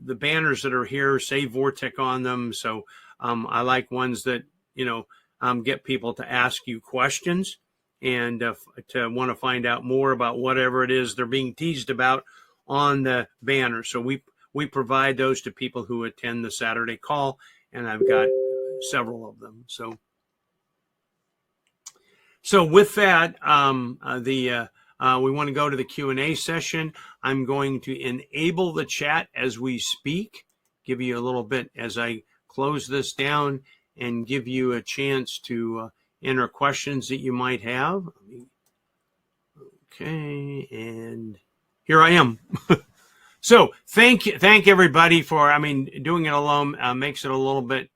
banners that are here say Vortic on them. So I like ones that, get people to ask you questions and to want to find out more about whatever it is they're being teased about on the banner. So we provide those to people who attend the Saturday call, and I've got several of them. So with that, we want to go to the Q&A session. I'm going to enable the chat as we speak, give you a little bit as I close this down and give you a chance to enter questions that you might have. Okay, and here I am. So thank everybody for, doing it alone makes it a little bit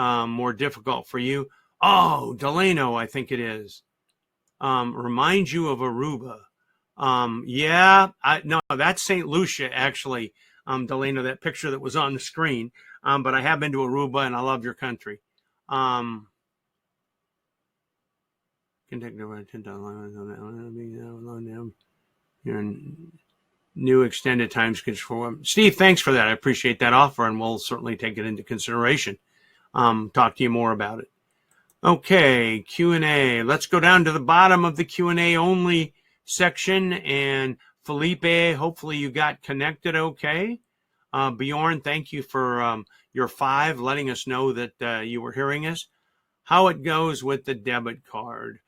more difficult for you. Oh, Delano, I think it is. Reminds you of Aruba. Yeah, no, that's St. Lucia, actually, Delano, that picture that was on the screen. But I have been to Aruba, and I love your country. Um, New extended time schedule. Steve, thanks for that. I appreciate that offer, and we'll certainly take it into consideration. Talk to you more about it. Okay, Q&A. Let's go down to the bottom of the Q&A only section. And Felipe, hopefully you got connected okay. Bjorn, thank you for your 5, letting us know that you were hearing us. How it goes with the debit card.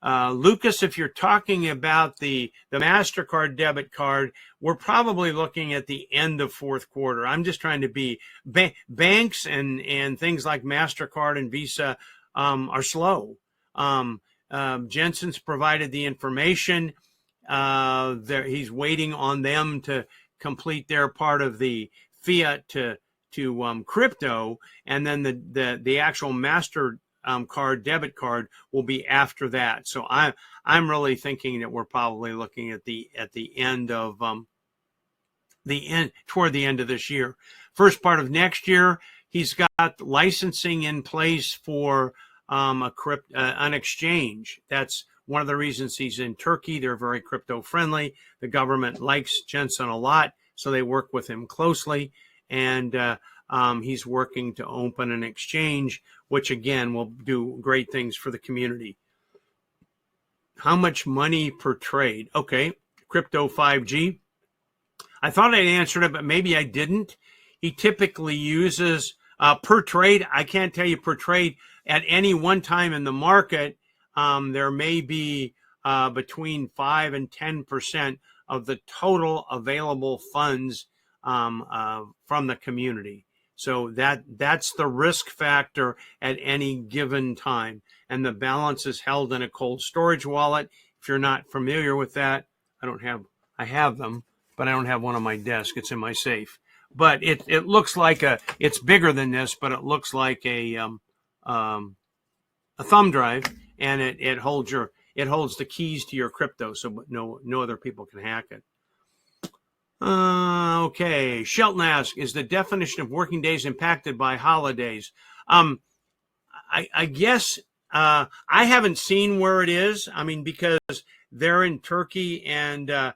Lucas, if you're talking about the MasterCard debit card, we're probably looking at the end of fourth quarter. I'm just trying to be banks and things like MasterCard and Visa are slow. Jensen's provided the information. He's waiting on them to complete their part of the fiat to crypto, and then the actual Master debit card will be after that. So I'm really thinking that we're probably looking at the end of toward the end of this year. First part of next year, he's got licensing in place for an exchange. That's one of the reasons he's in Turkey. They're very crypto friendly. The government likes Jensen a lot, so they work with him closely. And he's working to open an exchange, which again will do great things for the community. How much money per trade? Okay, crypto 5G. I thought I'd answered it, but maybe I didn't. He typically uses per trade. I can't tell you per trade at any one time in the market. There may be between 5 and 10% of the total available funds from the community. So that's the risk factor at any given time. And the balance is held in a cold storage wallet. If you're not familiar with that, I have them, but I don't have one on my desk. It's in my safe. But it looks like it's bigger than this, but it looks like a thumb drive, and it holds the keys to your crypto, so no other people can hack it. Okay. Shelton asks, is the definition of working days impacted by holidays? I guess I haven't seen where it is. I mean, because they're in Turkey, and the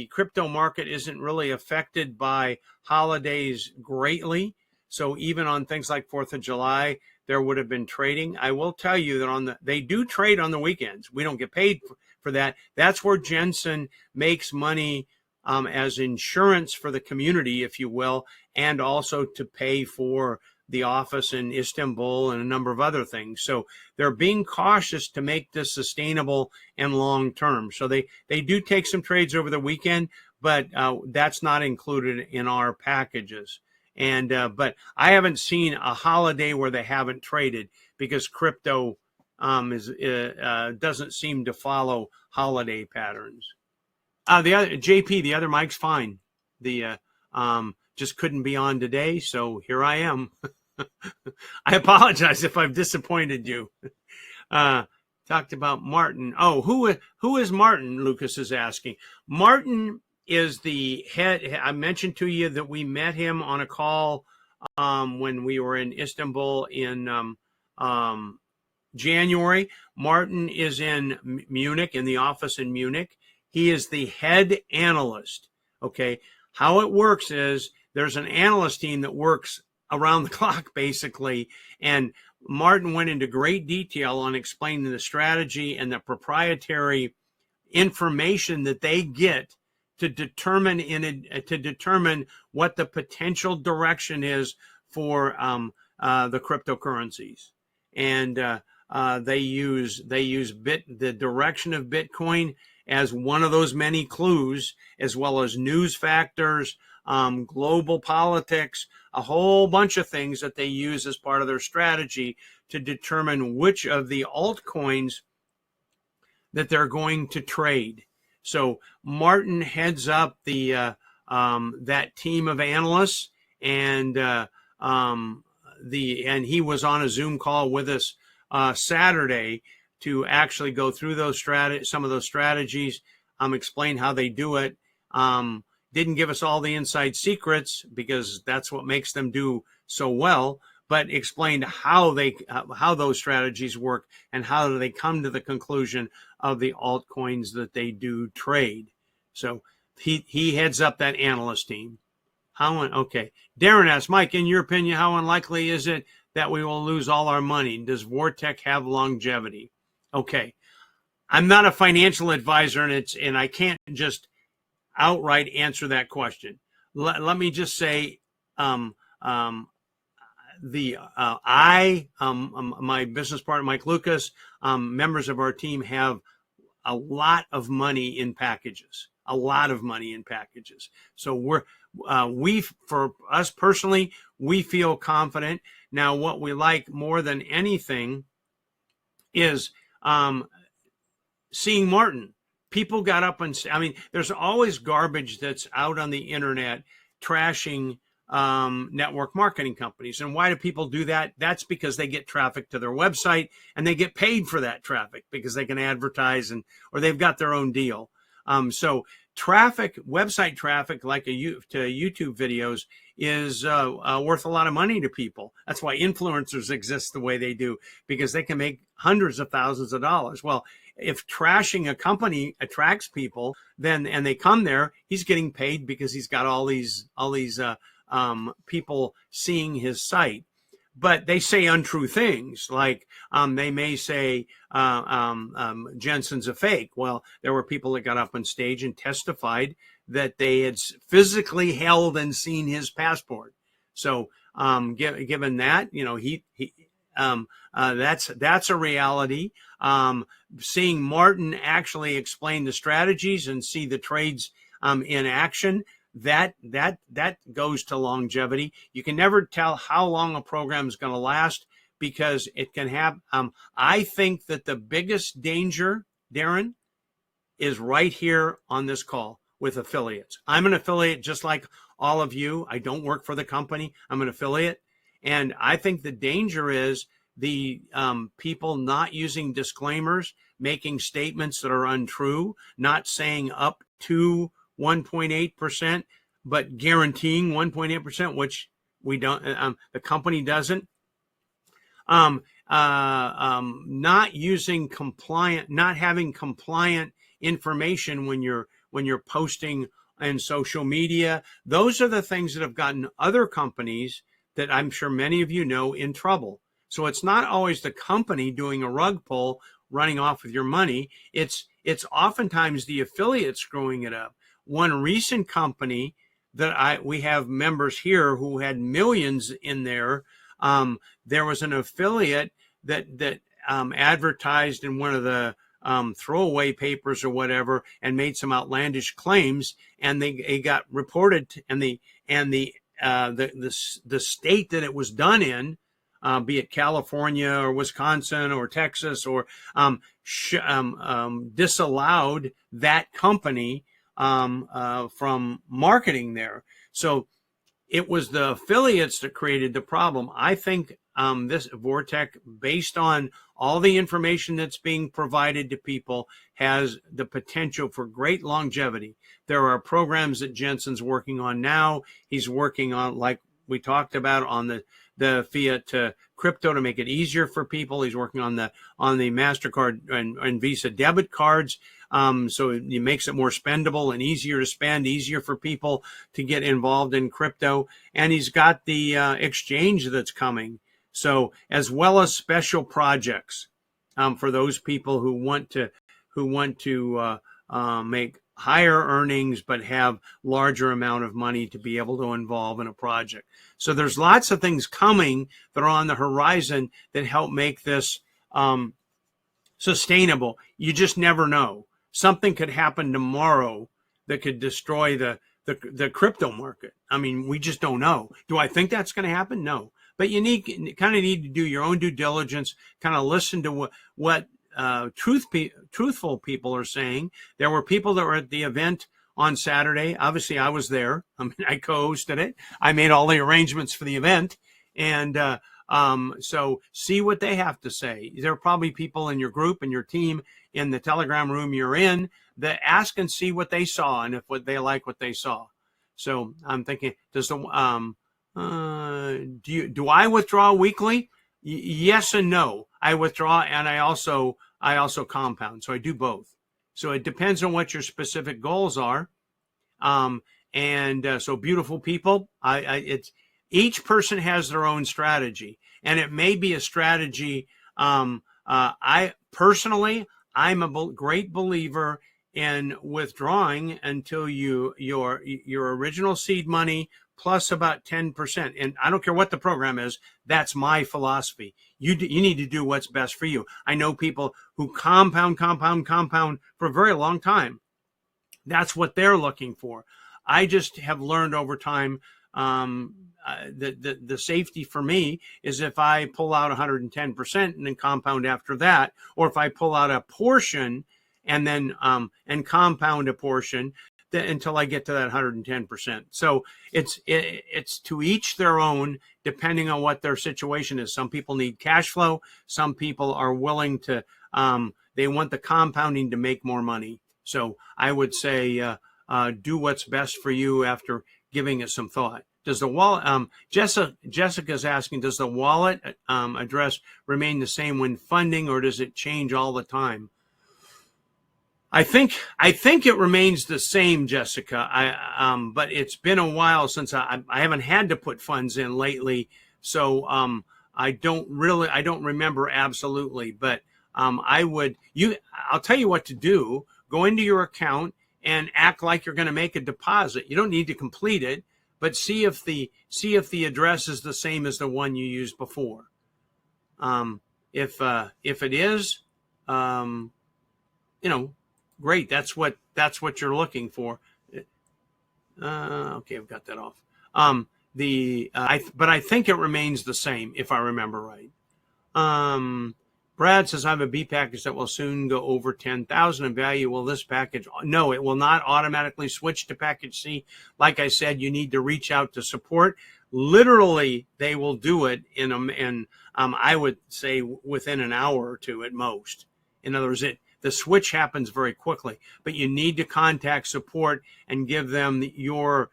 crypto market isn't really affected by holidays greatly. So even on things like 4th of July, there would have been trading. I will tell you that they do trade on the weekends. We don't get paid for that. That's where Jensen makes money as insurance for the community, if you will, and also to pay for the office in Istanbul and a number of other things. So they're being cautious to make this sustainable and long term. So they do take some trades over the weekend, but that's not included in our packages. And but I haven't seen a holiday where they haven't traded, because crypto doesn't seem to follow holiday patterns. The other JP, the other mic's fine. The just couldn't be on today, so here I am. I apologize if I've disappointed you. Talked about Martin. Oh, who is Martin? Lucas is asking. Martin is the head. I mentioned to you that we met him on a call when we were in Istanbul in January. Martin is in Munich, in the office in Munich. He is the head analyst. Okay. How it works is there's an analyst team that works around the clock, basically. And Martin went into great detail on explaining the strategy and the proprietary information that they get to determine what the potential direction is for the cryptocurrencies. And they use the direction of Bitcoin as one of those many clues, as well as news factors, global politics, a whole bunch of things that they use as part of their strategy to determine which of the altcoins that they're going to trade. So Martin heads up the that team of analysts, and he was on a Zoom call with us Saturday actually go through some of those strategies, explain how they do it. Didn't give us all the inside secrets because that's what makes them do so well, but explained how those strategies work and how do they come to the conclusion of the altcoins that they do trade. So he heads up that analyst team. Okay. Darren asks, Mike, in your opinion, how unlikely is it that we will lose all our money? Does Vortic have longevity? Okay. I'm not a financial advisor, and I can't just outright answer that question. Let me just say, my business partner, Mike Lucas, members of our team have a lot of money in packages, So for us personally, we feel confident. Now, what we like more than anything is seeing Martin. People got up and, there's always garbage that's out on the internet trashing network marketing companies. And why do people do that? That's because they get traffic to their website and they get paid for that traffic because they can advertise or they've got their own deal. So website traffic to YouTube videos is worth a lot of money to people. That's why influencers exist the way they do, because they can make hundreds of thousands of dollars. Well, if trashing a company attracts people, and they come there, he's getting paid because he's got all these people seeing his site. But they say untrue things, like they may say Jensen's a fake. Well, there were people that got up on stage and testified that they had physically held and seen his passport. So given that, that's a reality. Seeing Martin actually explain the strategies and see the trades in action, that goes to longevity. You can never tell how long a program is going to last because it can have. I think that the biggest danger, Darren, is right here on this call with affiliates. I'm an affiliate just like all of you. I don't work for the company. I'm an affiliate. And I think the danger is the people not using disclaimers, making statements that are untrue, not saying up to 1.8%, but guaranteeing 1.8%, which we don't. The company doesn't. Not using compliant, not having compliant information when you're posting in social media. Those are the things that have gotten other companies that I'm sure many of you know in trouble. So it's not always the company doing a rug pull, running off with your money. It's oftentimes the affiliate screwing it up. One recent company that we have members here who had millions in there. There was an affiliate that advertised in one of the throwaway papers or whatever and made some outlandish claims, and they got reported, and the state that it was done in, be it California or Wisconsin or Texas, or disallowed that company from marketing there. So it was the affiliates that created the problem. I think this Vortic, based on all the information that's being provided to people, has the potential for great longevity. There are programs that Jensen's working on now. He's working on, like we talked about, on the fiat to crypto to make it easier for people. He's working on the MasterCard and Visa debit cards. So it makes it more spendable and easier to spend, easier for people to get involved in crypto. And he's got the exchange that's coming. So, as well as special projects for those people who want to make higher earnings but have larger amount of money to be able to involve in a project. So there's lots of things coming that are on the horizon that help make this sustainable. You just never know. Something could happen tomorrow that could destroy the crypto market. I mean, we just don't know. Do I think that's going to happen? No. But you kind of need to do your own due diligence, kind of listen to what truthful people are saying. There were people that were at the event on Saturday. Obviously, I was there. I co-hosted it. I made all the arrangements for the event. And So see what they have to say. There are probably people in your group and your team in the Telegram room you're in that ask and see what they saw and if what they like what they saw. So I'm thinking, do I withdraw weekly? Yes and no. I withdraw and I also compound. So I do both. So it depends on what your specific goals are. So beautiful people, it's each person has their own strategy, and it may be a strategy. I personally, I'm a great believer in withdrawing until your original seed money plus about 10%. And I don't care what the program is. That's my philosophy. You need to do what's best for you. I know people who compound for a very long time. That's what they're looking for. I just have learned over time the safety for me is if I pull out 110% and then compound after that, or if I pull out a portion and then and compound a portion until I get to that 110%. So it's to each their own, depending on what their situation is. Some people need cash flow. Some people are willing to they want the compounding to make more money. So I would say do what's best for you after giving it some thought. Does the wallet, Jessica's asking, does the wallet address remain the same when funding, or does it change all the time? I think it remains the same, Jessica. But it's been a while since I haven't had to put funds in lately, so I don't remember absolutely. But I'll tell you what to do. Go into your account and act like you're going to make a deposit. You don't need to complete it, but see if the address is the same as the one you used before. If it is, great. That's what you're looking for. Okay, I've got that off. But I think it remains the same if I remember right. Brad says, I have a B package that will soon go over 10,000 in value. Will this package? No, it will not automatically switch to package C. Like I said, you need to reach out to support. Literally, they will do it I would say within an hour or two at most. In other words, the switch happens very quickly, but you need to contact support and give them your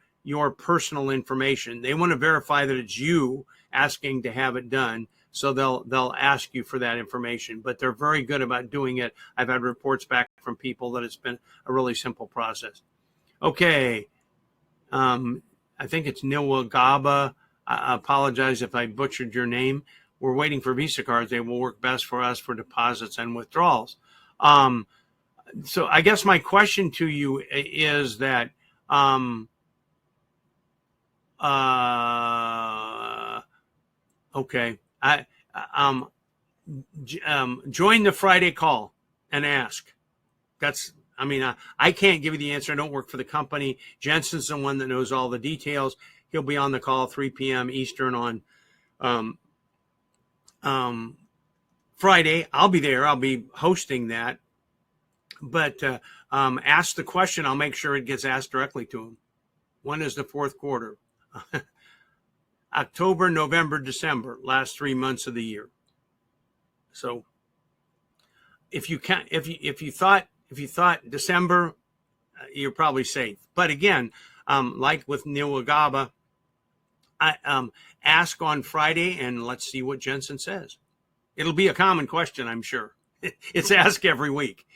personal information. They want to verify that it's you asking to have it done. So they'll ask you for that information, but they're very good about doing it. I've had reports back from people that it's been a really simple process. Okay. I think it's Niwagaba. I apologize if I butchered your name. We're waiting for Visa cards. They will work best for us for deposits and withdrawals. So I guess my question to you is that, okay. Join the Friday call and ask. I can't give you the answer. I don't work for the company. Jensen's the one that knows all the details. He'll be on the call 3 p.m. Eastern on Friday. I'll be there. I'll be hosting that. But ask the question. I'll make sure it gets asked directly to him. When is the fourth quarter? October, November, December, last 3 months of the year. So if you thought December, you're probably safe. But again, like with Niwagaba, ask on Friday and let's see what Jensen says. It'll be a common question, I'm sure. It's asked every week.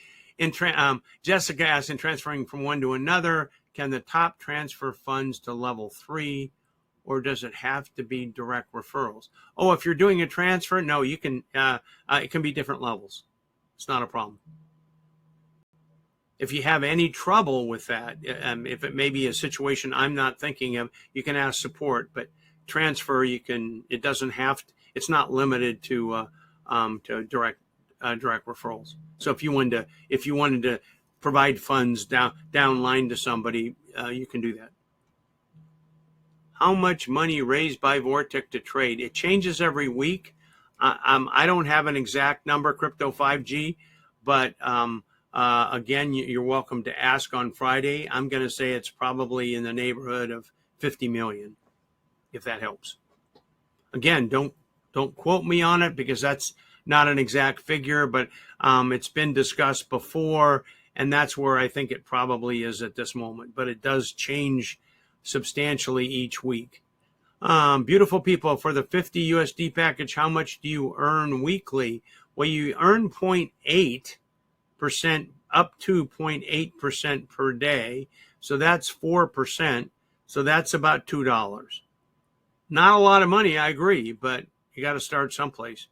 Jessica asks, in transferring from one to another, can the top transfer funds to level 3? Or does it have to be direct referrals? Oh, if you're doing a transfer, no, you can. It can be different levels. It's not a problem. If you have any trouble with that, if it may be a situation I'm not thinking of, you can ask support. But transfer, you can. It doesn't have to. It's not limited to direct referrals. So if you wanted to provide funds downline to somebody, you can do that. How much money raised by Vortic to trade? It changes every week. I don't have an exact number, Crypto 5G, but again, you're welcome to ask on Friday. I'm going to say it's probably in the neighborhood of 50 million, if that helps. Again, don't Don't quote me on it because that's not an exact figure, but it's been discussed before, and that's where I think it probably is at this moment. But it does change substantially each week. Beautiful people, for the 50 USD package, how much do you earn weekly? Well, you earn 0.8% up to 0.8% per day. So that's 4%. So that's about $2. Not a lot of money, I agree, but you got to start someplace.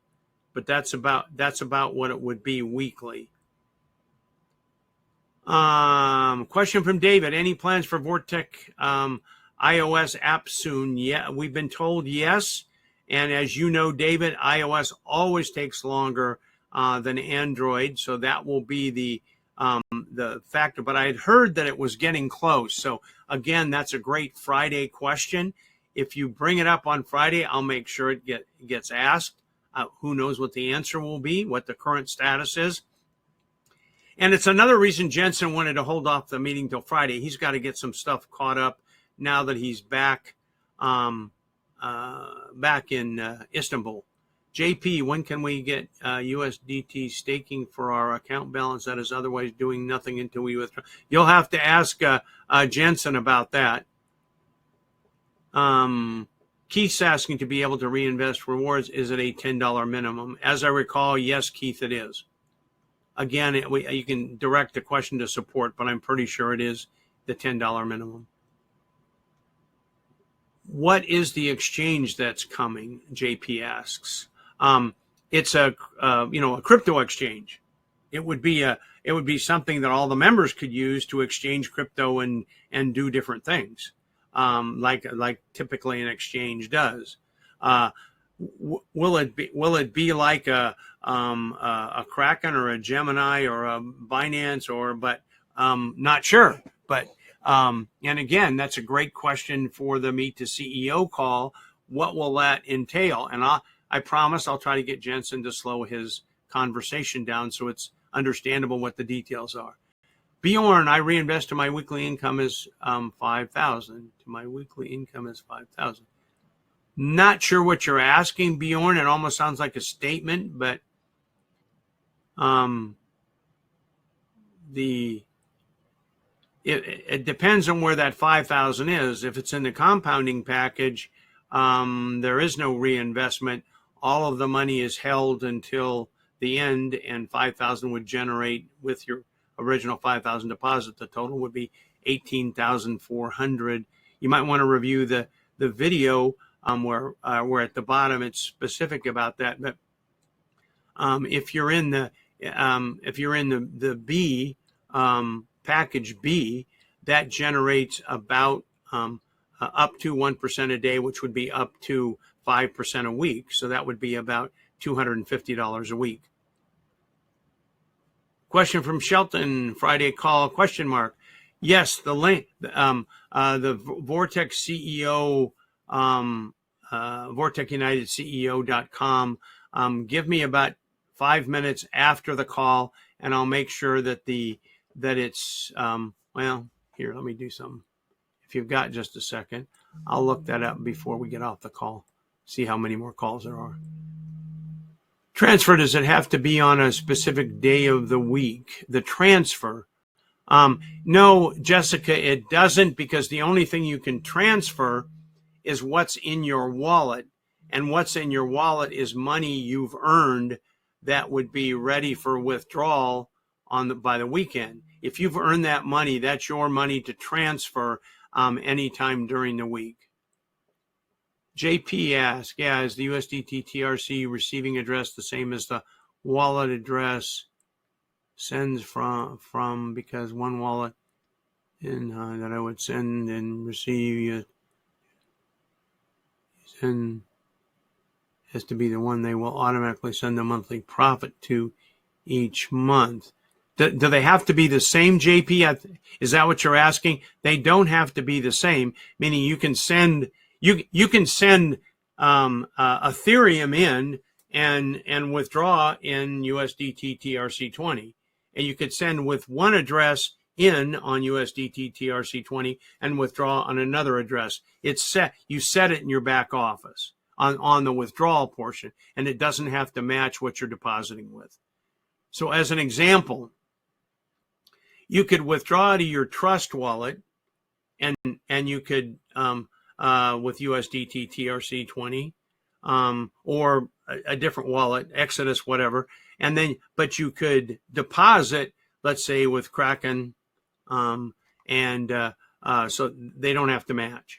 But that's about what it would be weekly. Question from David. Any plans for Vortic iOS app soon? Yeah, we've been told yes. And as you know, David, iOS always takes longer than Android. So that will be the factor. But I had heard that it was getting close. So again, that's a great Friday question. If you bring it up on Friday, I'll make sure it gets asked. Who knows what the answer will be, what the current status is. And it's another reason Jensen wanted to hold off the meeting till Friday. He's got to get some stuff caught up now that he's back in Istanbul. JP, when can we get USDT staking for our account balance that is otherwise doing nothing until we withdraw? You'll have to ask Jensen about that. Keith's asking to be able to reinvest rewards. Is it a $10 minimum? As I recall, yes, Keith, it is. Again, you can direct the question to support, but I'm pretty sure it is the $10 minimum. What is the exchange that's coming? JP asks. It's a crypto exchange. It would be something that all the members could use to exchange crypto and do different things. Like typically an exchange does. Will it be like a Kraken or a Gemini or a Binance but not sure. But and again, that's a great question for the Meet the CEO call. What will that entail? And I promise I'll try to get Jensen to slow his conversation down so it's understandable what the details are. Bjorn, I reinvest to my weekly income is 5,000. To my weekly income is 5,000. Not sure what you're asking, Bjorn. It almost sounds like a statement, but it depends on where that 5,000 is. If it's in the compounding package, there is no reinvestment. All of the money is held until the end, and 5,000 would generate with your original 5,000 deposit. The total would be 18,400. You might want to review the video where at the bottom it's specific about that. But if you're in the B package B, that generates about up to 1% a day, which would be up to 5% a week. So that would be about $250 a week. Question from Shelton, Friday call, question mark. Yes, the link, the Vortic CEO, VorticUnitedCEO.com. Give me about 5 minutes after the call, and I'll make sure that it's, well, here, let me do something. If you've got just a second, I'll look that up before we get off the call, see how many more calls there are. Transfer, does it have to be on a specific day of the week? The transfer? No, Jessica, it doesn't, because the only thing you can transfer is what's in your wallet. And what's in your wallet is money you've earned that would be ready for withdrawal by the weekend. If you've earned that money, that's your money to transfer anytime during the week. JP asks, yeah, is the USDT TRC receiving address the same as the wallet address sends from because one wallet that I would send and receive has to be the one they will automatically send the monthly profit to each month. Do they have to be the same, JP? Is that what you're asking? They don't have to be the same, meaning you can send Ethereum in and withdraw in USDT TRC20. And you could send with one address in on USDT TRC20 and withdraw on another address. It's set. You set it in your back office on the withdrawal portion, and it doesn't have to match what you're depositing with. So as an example, you could withdraw to your trust wallet, and you could with USDT TRC20 or a different wallet, Exodus, whatever, and then but you could deposit, let's say, with Kraken, and so they don't have to match.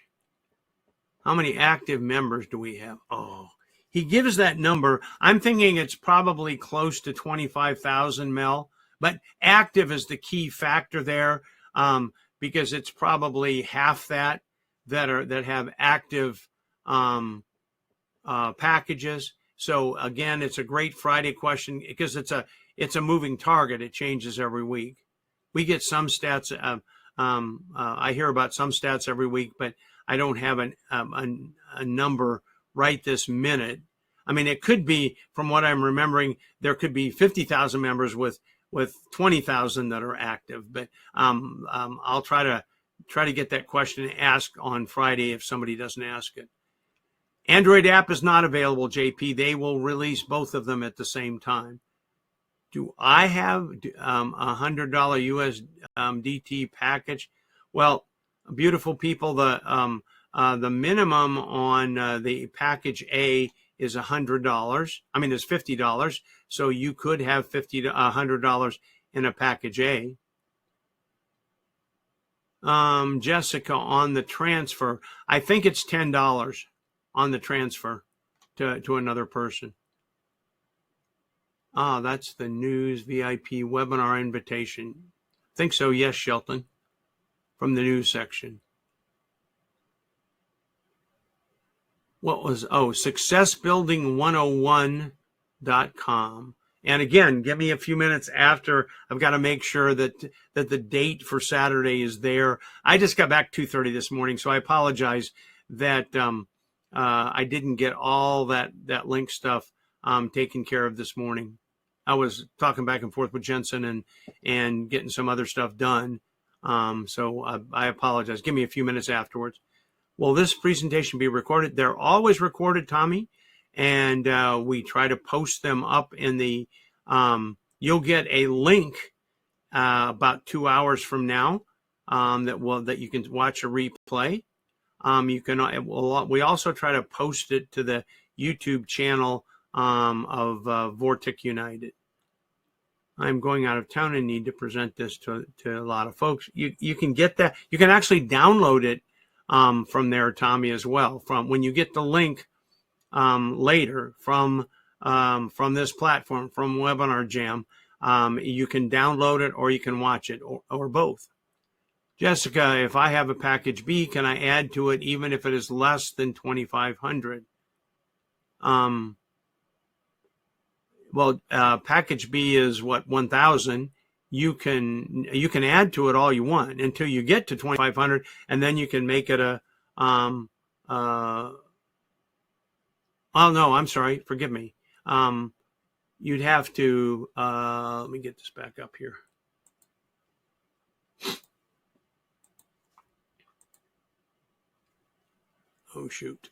How many active members do we have? Oh, he gives that number. I'm thinking it's probably close to 25,000, Mel, but active is the key factor there, because it's probably half that have active packages. So again, it's a great Friday question because it's a moving target. It changes every week. We get some stats. I hear about some stats every week, but I don't have a number right this minute. I mean, it could be, from what I'm remembering, there could be 50,000 members with 20,000 that are active. But I'll try to get that question asked on Friday if somebody doesn't ask it. Android app is not available, JP. They will release both of them at the same time. Do I have $100 USDT package? Well, beautiful people, the minimum on the package A is $100. I mean, it's $50. So you could have $100 in a package A. Jessica, on the transfer, I think it's $10 on the transfer to another person. That's the news VIP webinar invitation. I think so. Yes, Shelton, from the news section. What was, successbuilding101.com. And again, give me a few minutes after. I've got to make sure that the date for Saturday is there. I just got back 2:30 this morning, so I apologize that I didn't get all that link stuff taken care of this morning. I was talking back and forth with Jensen and getting some other stuff done. So I apologize. Give me a few minutes afterwards. Will this presentation be recorded? They're always recorded, Tommy, and we try to post them up in the. You'll get a link about 2 hours from now that you can watch a replay. We also try to post it to the YouTube channel of Vortic United. I'm going out of town and need to present this to a lot of folks. You can get that. You can actually download it from there, Tommy, as well. From when you get the link later from this platform, from Webinar Jam, you can download it or you can watch it or both. Jessica, if I have a package B, can I add to it even if it is less than 2,500? Well, package B is what, 1,000. You can add to it all you want until you get to 2,500, and then you can make it a. Oh no, I'm sorry. Forgive me. You'd have to. Let me get this back up here. Oh shoot.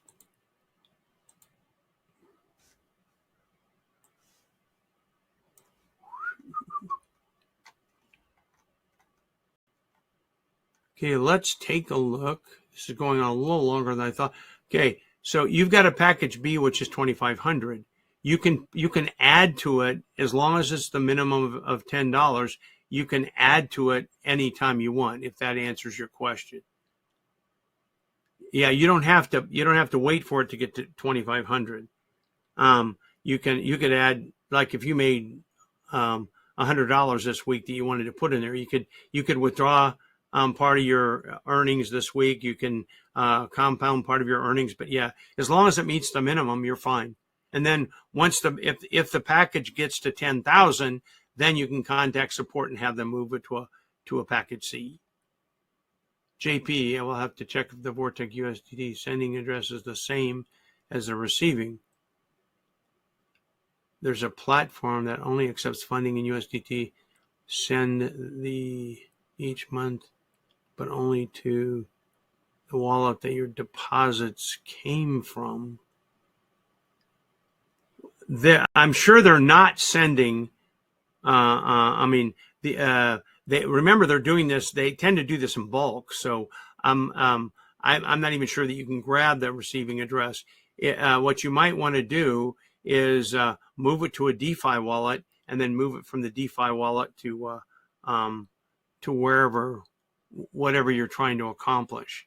Okay, let's take a look. This is going on a little longer than I thought. Okay, so you've got a package B, which is 2,500. You can add to it as long as it's the minimum of $10. You can add to it anytime you want, if that answers your question. Yeah, you don't have to wait for it to get to 2,500. You could add, like if you made $100 this week that you wanted to put in there, you could withdraw part of your earnings this week. You can compound part of your earnings, but yeah, as long as it meets the minimum, you're fine. And then once if the package gets to 10,000, then you can contact support and have them move it to a package C. JP, I will have to check if the Vortic USDT sending address is the same as the receiving. There's a platform that only accepts funding in USDT. Send each month, but only to the wallet that your deposits came from. I'm sure they're not sending. I mean, they remember they're doing this. They tend to do this in bulk. So I'm not even sure that you can grab the receiving address. What you might want to do is move it to a DeFi wallet, and then move it from the DeFi wallet to wherever, whatever you're trying to accomplish.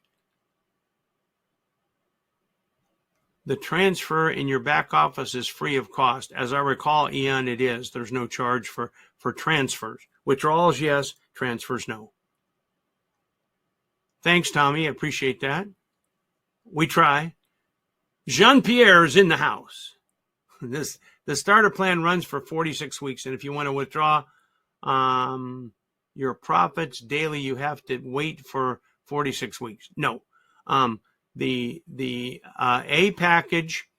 The transfer in your back office is free of cost. As I recall, Ian, it is. There's no charge for transfers. Withdrawals, yes. Transfers, no. Thanks, Tommy. I appreciate that. We try. Jean-Pierre is in the house. The starter plan runs for 46 weeks, and if you want to withdraw your profits daily, you have to wait for 46 weeks. No. The A package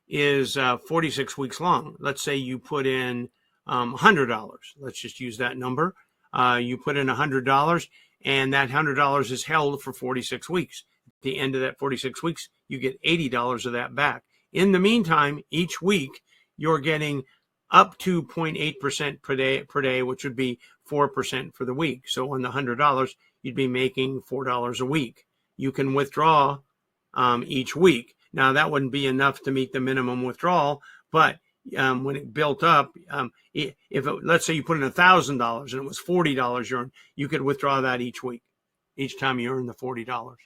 is 46 weeks long. Let's say you put in $100. Let's just use that number. You put in $100, and that $100 is held for 46 weeks. At the end of that 46 weeks, you get $80 of that back. In the meantime, each week, you're getting up to 0.8% per day, which would be 4% for the week. So on the $100, you'd be making $4 a week. You can withdraw each week. Now, that wouldn't be enough to meet the minimum withdrawal, but when it built up, let's say you put in $1,000 and it was $40 you earned, you could withdraw that each week, each time you earn the $40.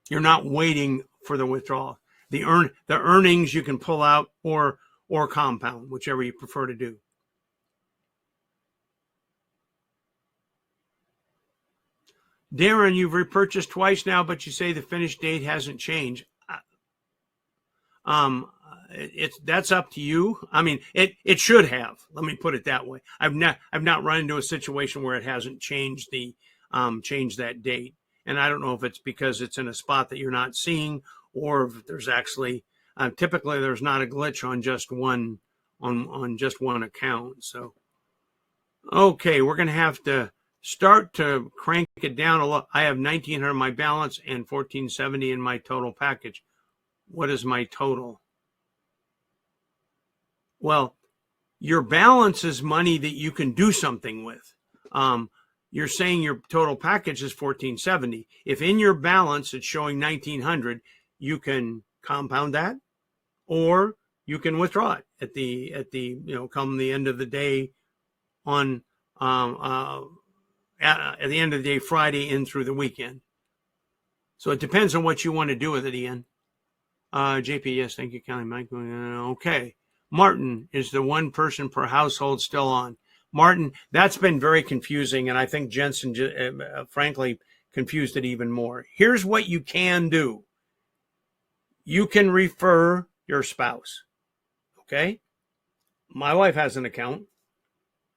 You're not waiting for the withdrawal. The earnings you can pull out or compound, whichever you prefer to do. Darren, you've repurchased twice now, but you say the finish date hasn't changed. That's up to you. I mean, it should have. Let me put it that way. I've not run into a situation where it hasn't changed that date. And I don't know if it's because it's in a spot that you're not seeing, or if there's actually typically there's not a glitch on just one account. So okay, we're gonna have to start to crank it down a lot. I have 1,900 in my balance and 1,470 in my total package. What is my total? Well, your balance is money that you can do something with. You're saying your total package is 1,470. If in your balance it's showing 1,900, you can compound that, or you can withdraw it at the come the end of the day on at the end of the day, Friday in through the weekend. So it depends on what you want to do with it, Ian. JP, yes, thank you, Kelly. Mike, okay. Martin is the one person per household still on. Martin, that's been very confusing, and I think Jensen, frankly, confused it even more. Here's what you can do. You can refer your spouse, okay? My wife has an account,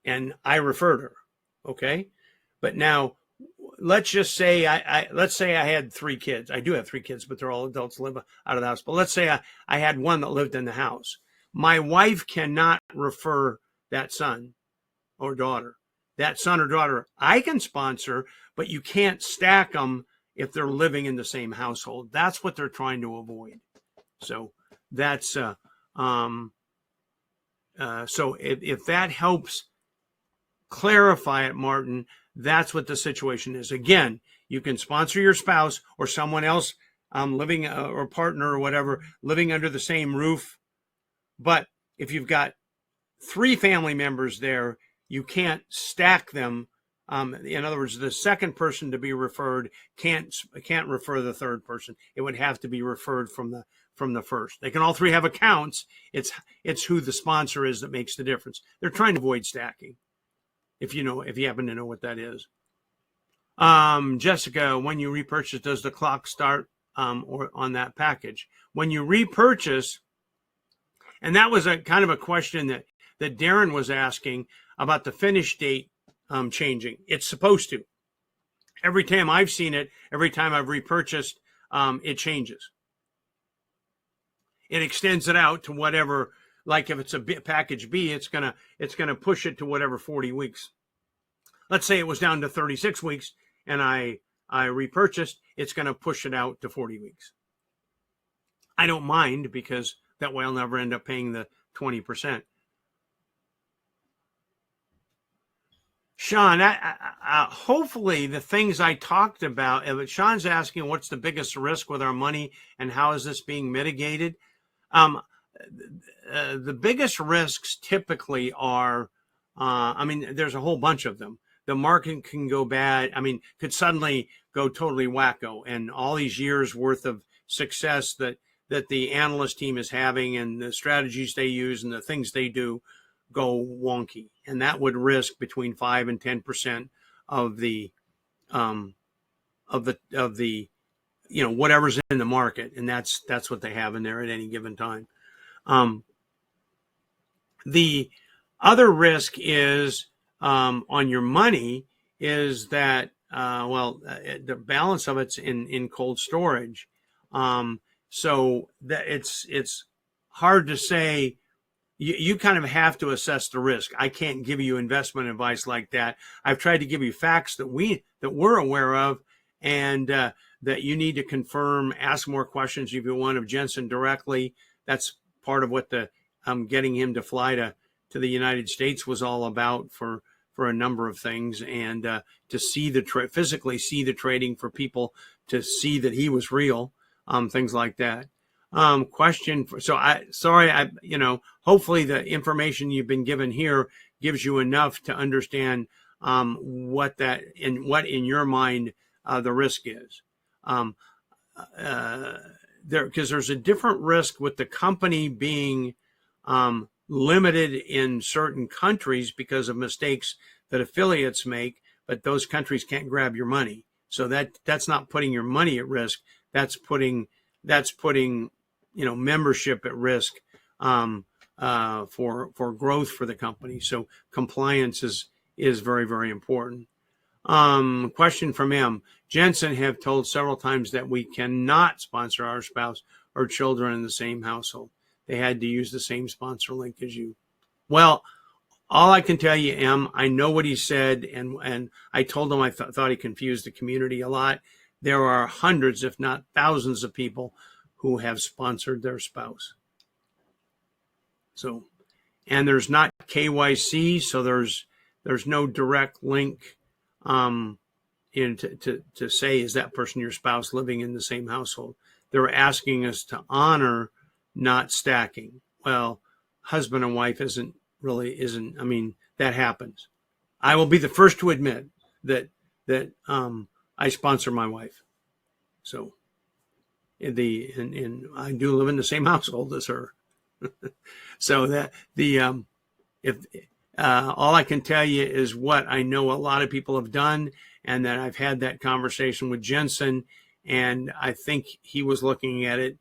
and I referred her, okay? But now, let's just say let's say I had 3 kids. I do have 3 kids, but they're all adults, live out of the house. But let's say I had one that lived in the house. My wife cannot refer that son or daughter. That son or daughter I can sponsor, but you can't stack them if they're living in the same household. That's what they're trying to avoid. So that's so if that helps clarify it, Martin, that's what the situation is. Again, you can sponsor your spouse or someone else living or partner or whatever living under the same roof. But if you've got 3 family members there, you can't stack them. In other words, the second person to be referred can't refer the third person. It would have to be referred from the first. They can all 3 have accounts. It's who the sponsor is that makes the difference. They're trying to avoid stacking. If you happen to know what that is. Jessica, when you repurchase, does the clock start or on that package? When you repurchase, and that was a kind of a question that Darren was asking about the finish date changing. It's supposed to. Every time I've seen it, every time I've repurchased, it changes. It extends it out to whatever. Like if it's a package B, it's gonna push it to whatever 40 weeks. Let's say it was down to 36 weeks and I repurchased, it's gonna push it out to 40 weeks. I don't mind because that way I'll never end up paying the 20%. Sean, hopefully the things I talked about, Sean's asking what's the biggest risk with our money and how is this being mitigated? Um, the biggest risks typically are, there's a whole bunch of them. The market can go bad. Could suddenly go totally wacko, and all these years worth of success that the analyst team is having and the strategies they use and the things they do go wonky, and that would risk between 5 and 10% of the whatever's in the market, and that's what they have in there at any given time. The other risk is on your money is that the balance of it's in cold storage, so that it's hard to say. You kind of have to assess the risk. I can't give you investment advice like that. I've tried to give you facts that we're aware of, and that you need to confirm, ask more questions if you want of Jensen directly. That's part of what the getting him to fly to the United States was all about for a number of things, and to see physically see the trading for people to see that he was real, things like that. Question. Hopefully the information you've been given here gives you enough to understand what in your mind the risk is. Because there's a different risk with the company being limited in certain countries because of mistakes that affiliates make, but those countries can't grab your money. So that's not putting your money at risk. That's putting membership at risk for growth for the company. So compliance is very, very important. Question from M. Jensen have told several times that we cannot sponsor our spouse or children in the same household. They had to use the same sponsor link as you. Well, all I can tell you, M, I know what he said, and I told him I thought he confused the community a lot. There are hundreds, if not thousands, of people who have sponsored their spouse. So, and there's not KYC, so there's no direct link to say, is that person your spouse living in the same household? They're asking us to honor, not stacking. Well, husband and wife isn't. That happens. I will be the first to admit that I sponsor my wife. So and I do live in the same household as her. So that all I can tell you is what I know a lot of people have done, and that I've had that conversation with Jensen, and I think he was looking at it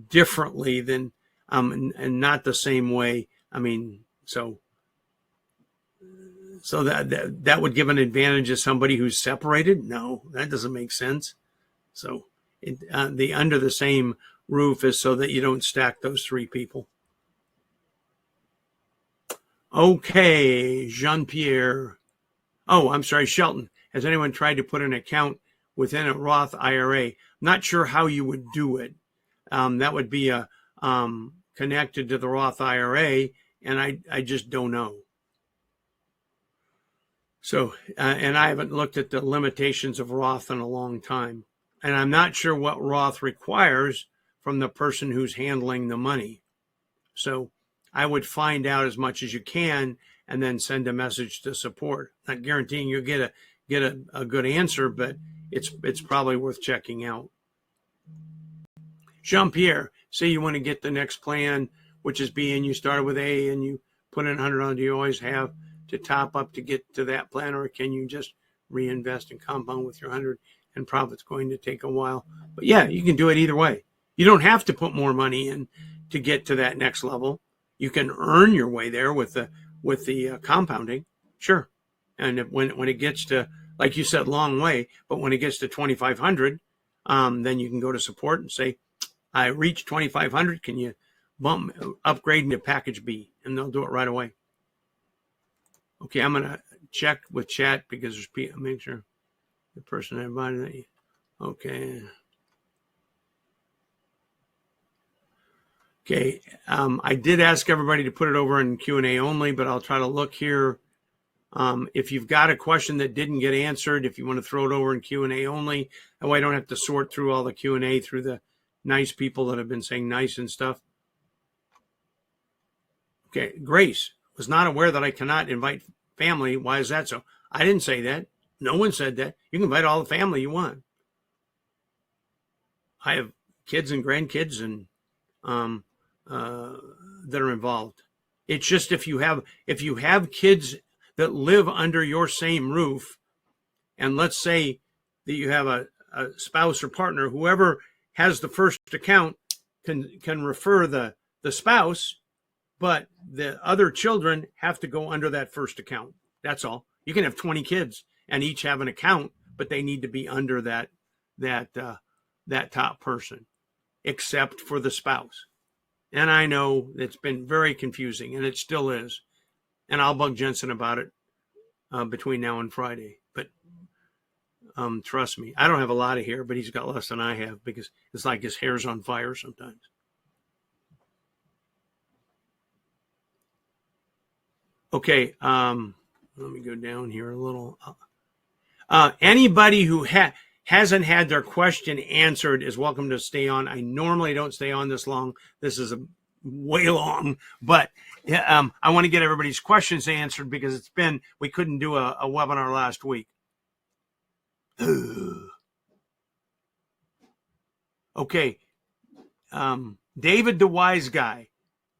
differently than and not the same way. So that would give an advantage to somebody who's separated? No, that doesn't make sense. So the under the same roof is so that you don't stack those three people. Okay, Jean-Pierre. Oh, I'm sorry, Shelton. Has anyone tried to put an account within a Roth IRA? Not sure how you would do it. That would be connected to the Roth IRA, and I just don't know. So, and I haven't looked at the limitations of Roth in a long time. And I'm not sure what Roth requires from the person who's handling the money. So I would find out as much as you can and then send a message to support. Not guaranteeing you'll get a good answer, but it's probably worth checking out. Jean-Pierre, say you want to get the next plan, which is B, and you started with A and you put in $100. Do you always have to top up to get to that plan, or can you just reinvest and compound with your 100 and profit's going to take a while? But yeah, you can do it either way. You don't have to put more money in to get to that next level. You can earn your way there with the compounding, sure. And when it gets to, like you said, long way, but when it gets to 2,500, then you can go to support and say, I reached 2,500. Can you upgrade me to package B? And they'll do it right away. Okay, I'm going to check with chat because there's people, make sure the person I invited. Okay. Okay. I did ask everybody to put it over in Q&A only, but I'll try to look here. If you've got a question that didn't get answered, if you want to throw it over in Q&A only, that way I don't have to sort through all the Q&A through the nice people that have been saying nice and stuff. Okay. Grace was not aware that I cannot invite family. Why is that so? I didn't say that. No one said that. You can invite all the family you want. I have kids and grandkids and that are involved. It's just if you have kids that live under your same roof, and let's say that you have a spouse or partner, whoever has the first account can refer the spouse, but the other children have to go under that first account. That's all. You can have 20 kids and each have an account, but they need to be under that top person, except for the spouse. And I know it's been very confusing, and it still is. And I'll bug Jensen about it between now and Friday. But trust me, I don't have a lot of hair, but he's got less than I have because it's like his hair's on fire sometimes. Okay, let me go down here a little. Anybody who hasn't had their question answered is welcome to stay on. I normally don't stay on this long. This is way long, but I want to get everybody's questions answered because we couldn't do a webinar last week. Okay. David the Wise Guy,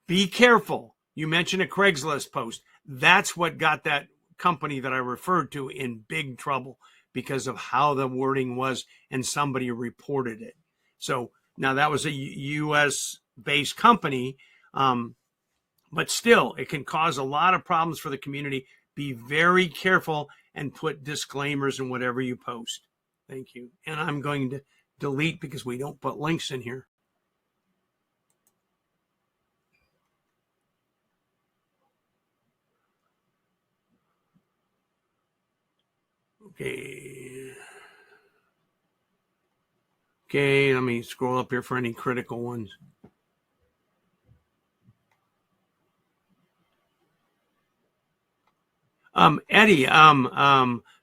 be careful. You mentioned a Craigslist post. That's what got that company that I referred to in big trouble because of how the wording was, and somebody reported it. So now that was a U.S. based company, but still it can cause a lot of problems for the community. Be very careful and put disclaimers in whatever you post. Thank you. And I'm going to delete because we don't put links in here. Okay, let me scroll up here for any critical ones. Eddie,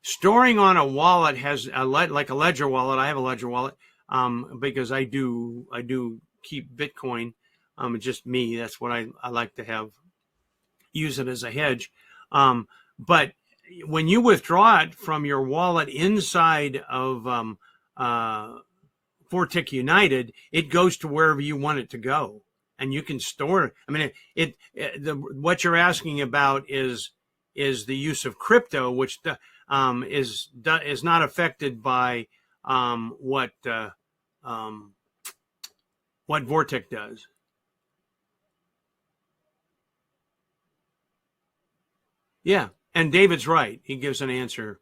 storing on a wallet has like a Ledger wallet. I have a Ledger wallet because I do keep Bitcoin. It's just me. That's what I like to have. Use it as a hedge. But when you withdraw it from your wallet inside of Vortic United, it goes to wherever you want it to go, and you can store it. I mean, what you're asking about is the use of crypto, which is not affected by what Vortic does. Yeah, and David's right. He gives an answer.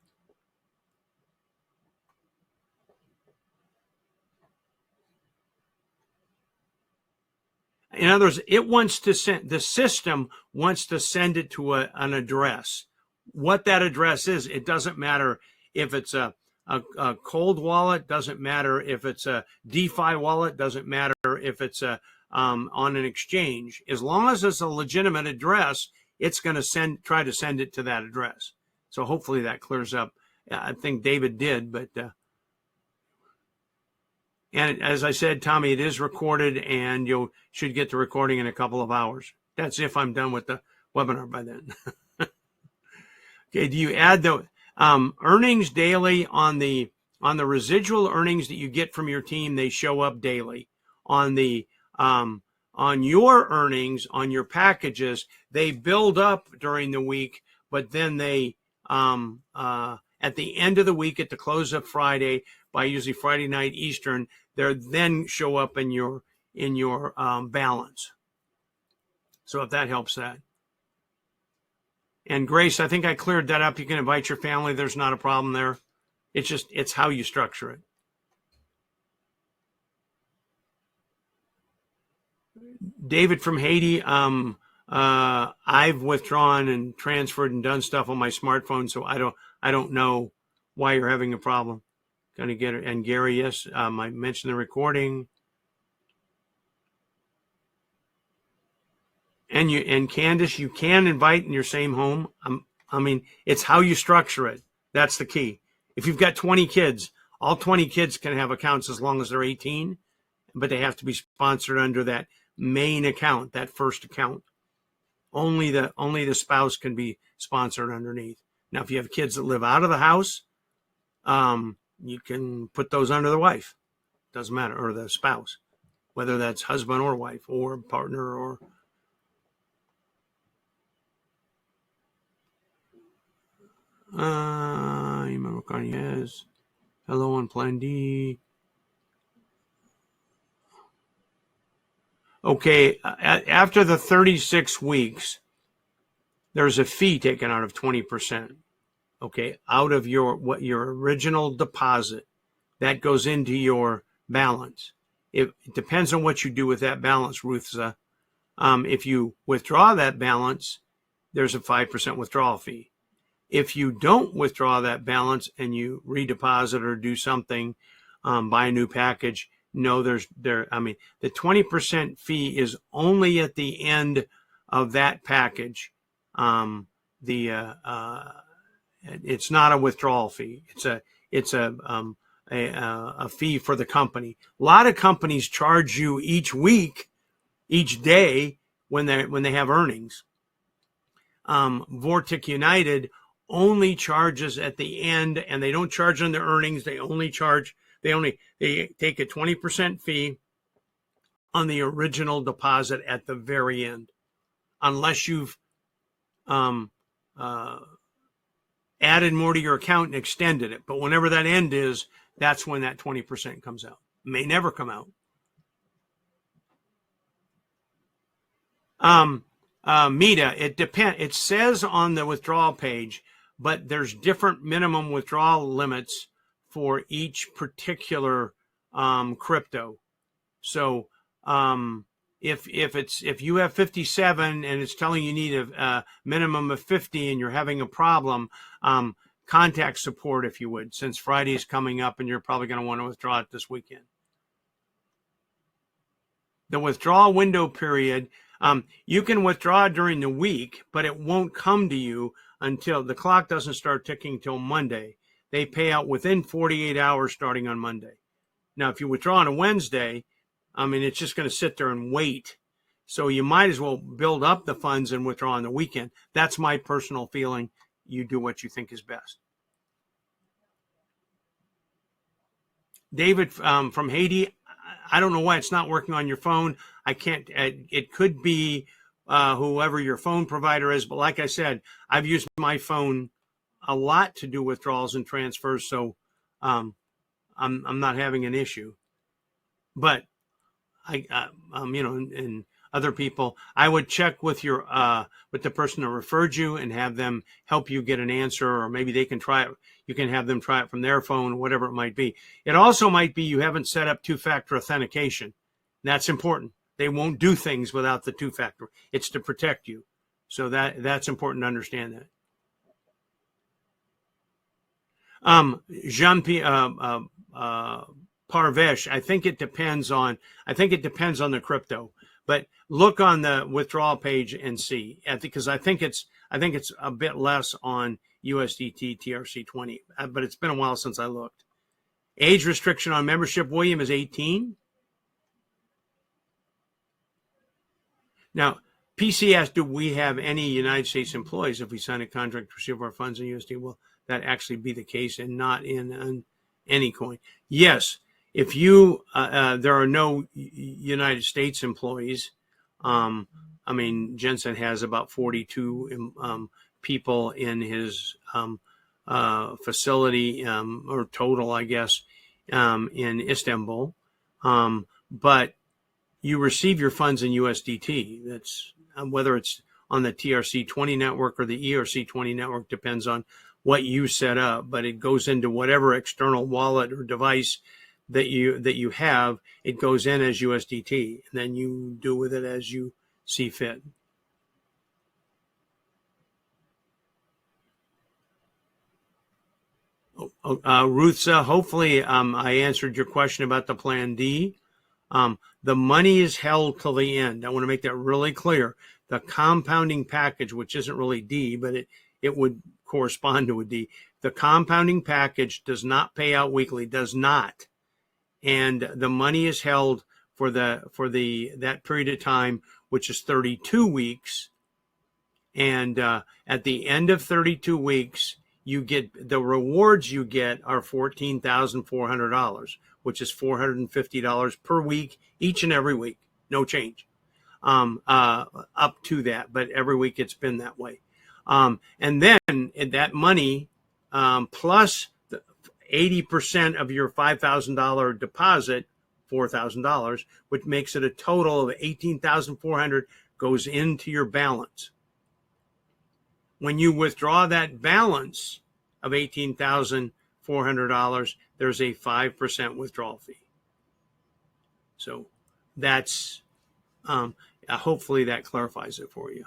In other words, the system wants to send it to an address. What that address is, it doesn't matter if it's a cold wallet, doesn't matter if it's a DeFi wallet, doesn't matter if it's on an exchange. As long as it's a legitimate address, it's going to try to send it to that address. So hopefully that clears up. I think David did, but and as I said, Tommy, it is recorded, and you should get the recording in a couple of hours. That's if I'm done with the webinar by then. Okay, do you add the earnings daily on the residual earnings that you get from your team? They show up daily. On your earnings, on your packages, they build up during the week, but then they at the end of the week, at the close of Friday, by usually Friday night Eastern, they then show up in your balance. So if that helps that. And Grace, I think I cleared that up. You can invite your family. There's not a problem there. It's how you structure it. David from Haiti, I've withdrawn and transferred and done stuff on my smartphone, so I don't know why you're having a problem. Gonna get it. And Gary, yes, I mentioned the recording. and Candace, you can invite in your same home. I mean, it's how you structure it. That's the key. If you've got 20 kids, all 20 kids can have accounts as long as they're 18, but they have to be sponsored under that main account, that first account. Only the spouse can be sponsored underneath. Now, if you have kids that live out of the house, you can put those under the wife. Doesn't matter, or the spouse, whether that's husband or wife or partner or. Remember Carniez. Hello on Plan D. Okay, after the 36 weeks, there's a fee taken out of 20%. Okay, out of your original deposit, that goes into your balance. It depends on what you do with that balance, Ruthza. If you withdraw that balance, there's a 5% withdrawal fee. If you don't withdraw that balance and you redeposit or do something, buy a new package, no, the 20% fee is only at the end of that package. It's not a withdrawal fee. It's a fee for the company. A lot of companies charge you each week, each day when they have earnings. Vortic United only charges at the end, and they don't charge on their earnings. They take a 20% fee on the original deposit at the very end, unless you've added more to your account and extended it. But whenever that end is, that's when that 20% comes out. It may never come out. Mita, it depends. It says on the withdrawal page, but there's different minimum withdrawal limits for each particular crypto. So if you have 57 and it's telling you need a minimum of 50 and you're having a problem, contact support if you would, since Friday is coming up and you're probably going to want to withdraw it this weekend. The withdrawal window period, you can withdraw during the week, but it won't come to you until the clock doesn't start ticking till Monday. They pay out within 48 hours starting on Monday. Now, if you withdraw on a Wednesday, it's just going to sit there and wait. So you might as well build up the funds and withdraw on the weekend. That's my personal feeling. You do what you think is best. David from Haiti, I don't know why it's not working on your phone. I can't, it could be whoever your phone provider is. But like I said, I've used my phone a lot to do withdrawals and transfers. So I'm not having an issue. But and other people, I would check with with the person that referred you and have them help you get an answer, or maybe they can try it. You can have them try it from their phone, whatever it might be. It also might be you haven't set up two-factor authentication. That's important. They won't do things without the two-factor. It's to protect you. So that's important to understand that. Jean-Pierre Parvesh, I think it depends on the crypto, but look on the withdrawal page and see, because I think it's a bit less on USDT TRC20, but it's been a while since I looked. Age restriction on membership, William, is 18. Now, PC asked, do we have any United States employees if we sign a contract to receive our funds in USD? Will that actually be the case and not in any coin? Yes. If you, there are no United States employees. Jensen has about 42 people in his facility, or total, I guess, in Istanbul. But you receive your funds in USDT. That's whether it's on the TRC20 network or the ERC20 network, depends on what you set up. But it goes into whatever external wallet or device that you have. It goes in as USDT, and then you do with it as you see fit. Ruthsa, hopefully I answered your question about the Plan D. The money is held till the end. I want to make that really clear. the compounding package, which isn't really D, but it would correspond to a D. The compounding package does not pay out weekly, does not. And the money is held for that period of time, which is 32 weeks. And at the end of 32 weeks, you get the rewards you get are $14,400, which is $450 per week, each and every week, no change. Up to that, but every week it's been that way. And then that money, plus the 80% of your $5,000 deposit, $4,000, which makes it a total of $18,400, goes into your balance. When you withdraw that balance of $18,400, there's a 5% withdrawal fee. So that's hopefully that clarifies it for you.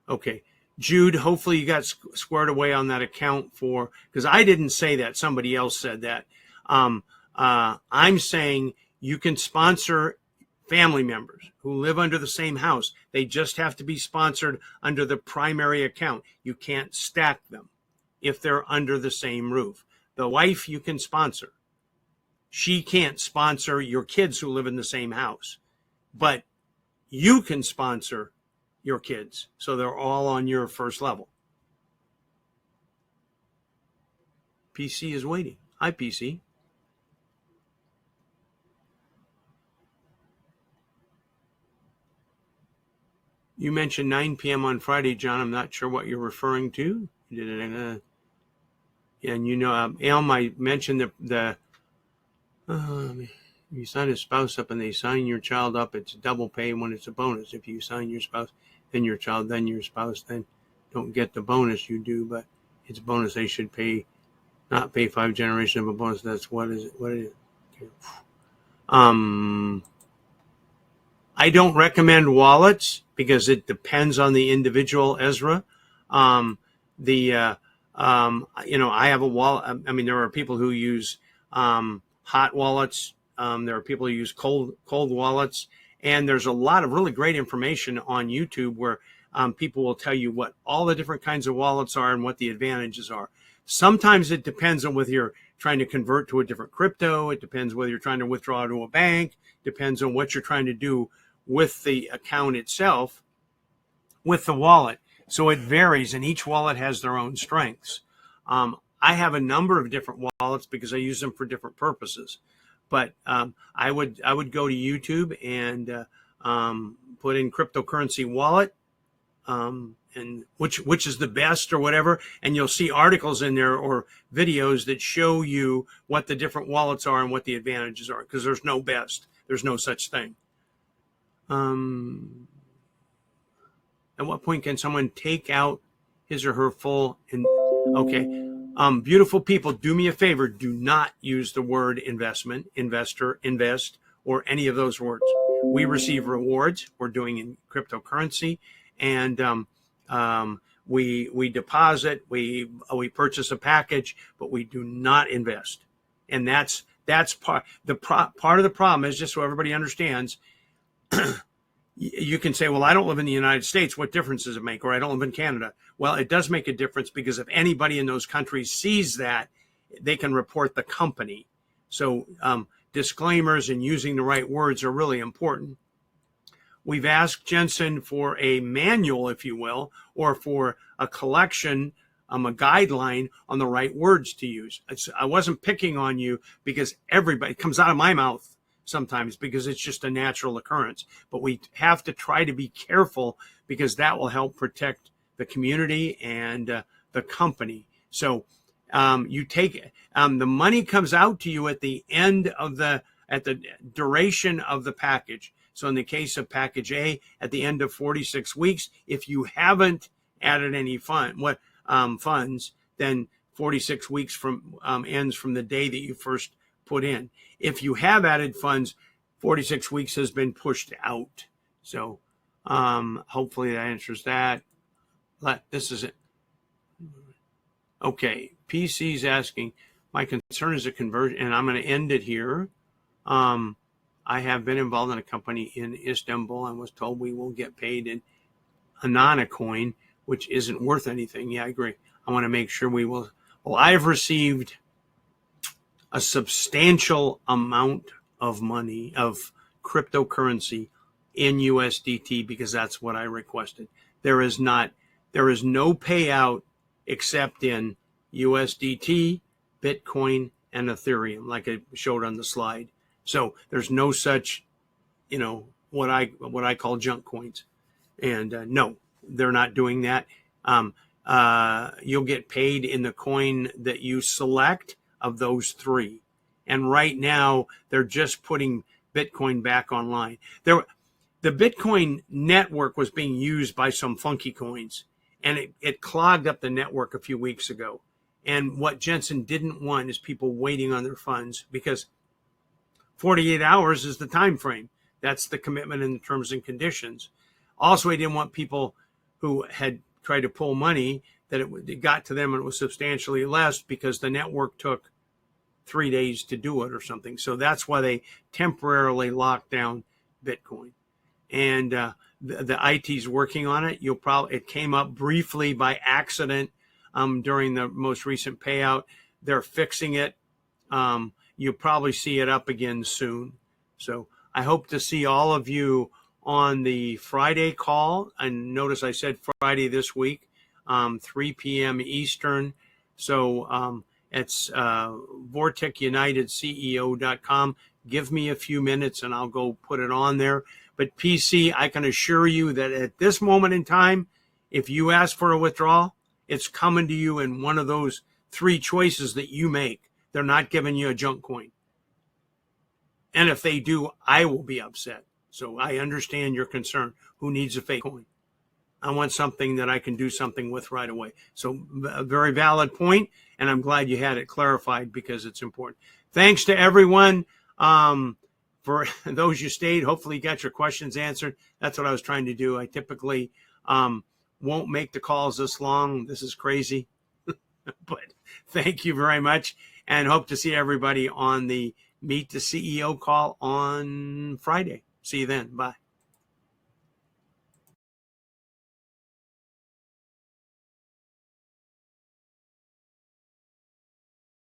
Okay, Jude, hopefully you got squared away on that account because I didn't say that. Somebody else said that. I'm saying you can sponsor family members who live under the same house. They just have to be sponsored under the primary account. You can't stack them if they're under the same roof. The wife you can sponsor. She can't sponsor your kids who live in the same house, but you can sponsor your kids, so they're all on your first level. PC is waiting. Hi, PC. You mentioned 9 p.m. on Friday, John. I'm not sure what you're referring to. And you know, Elm, I mentioned you sign a spouse up and they sign your child up, it's double pay when it's a bonus. If you sign your spouse, then your child, then your spouse, then don't get the bonus you do, but it's a bonus. They should not pay 5 generations of a bonus. That's what is it? Okay. I don't recommend wallets because it depends on the individual, Ezra. I have a wallet. I mean, there are people who use hot wallets. There are people who use cold wallets, and there's a lot of really great information on YouTube where people will tell you what all the different kinds of wallets are and what the advantages are. Sometimes it depends on whether you're trying to convert to a different crypto. It depends whether you're trying to withdraw to a bank. Depends on what you're trying to do with the account itself, with the wallet. So it varies, and each wallet has their own strengths. I have a number of different wallets because I use them for different purposes. But I would go to YouTube and put in cryptocurrency wallet, and which is the best or whatever, and you'll see articles in there or videos that show you what the different wallets are and what the advantages are, because there's no best. There's no such thing. At what point can someone take out his or her full? Okay. Beautiful people, do me a favor. Do not use the word investment, investor, invest, or any of those words. We receive rewards. We're doing in cryptocurrency, and we deposit. We purchase a package, but we do not invest. And that's part of the problem is, just so everybody understands. You can say, well, I don't live in the United States. What difference does it make? Or I don't live in Canada. Well, it does make a difference, because if anybody in those countries sees that, they can report the company. So disclaimers and using the right words are really important. We've asked Jensen for a manual, if you will, or for a collection, a guideline on the right words to use. I wasn't picking on you, because it comes out of my mouth sometimes because it's just a natural occurrence. But we have to try to be careful, because that will help protect the community and the company. So you take the money comes out to you at the end of the duration of the package. So in the case of package A, at the end of 46 weeks, if you haven't added any funds, then 46 weeks ends from the day that you first put in. If you have added funds, 46 weeks has been pushed out. So hopefully that answers that. This is it. Okay, PC's asking, my concern is a conversion, and I'm going to end it here. I I have been involved in a company in Istanbul and was told we will get paid in Anana coin, which isn't worth anything. Yeah, I agree. I want to make sure we will. Well, I've received a substantial amount of money, of cryptocurrency in USDT, because that's what I requested. There is no payout except in USDT, Bitcoin, and Ethereum, like I showed on the slide. So there's no such, what I call junk coins. And no, they're not doing that. You'll get paid in the coin that you select of those three. And right now, they're just putting Bitcoin back online. The Bitcoin network was being used by some funky coins, and it clogged up the network a few weeks ago. And what Jensen didn't want is people waiting on their funds, because 48 hours is the time frame. That's the commitment in the terms and conditions. Also, he didn't want people who had tried to pull money that it got to them and it was substantially less because the network took 3 days to do it or something. So that's why they temporarily locked down Bitcoin. And the IT's working on it. It came up briefly by accident during the most recent payout. They're fixing it. You'll probably see it up again soon. So I hope to see all of you on the Friday call. And notice I said Friday this week, 3 p.m. Eastern. So it's vorticunitedceo.com. Give me a few minutes and I'll go put it on there. But PC, I can assure you that at this moment in time, if you ask for a withdrawal, it's coming to you in one of those three choices that you make. They're not giving you a junk coin. And if they do, I will be upset. So I understand your concern. Who needs a fake coin? I want something that I can do something with right away. So a very valid point, and I'm glad you had it clarified because it's important. Thanks to everyone. For those who stayed, hopefully you got your questions answered. That's what I was trying to do. I typically won't make the calls this long. This is crazy. But thank you very much, and hope to see everybody on the Meet the CEO call on Friday. See you then. Bye.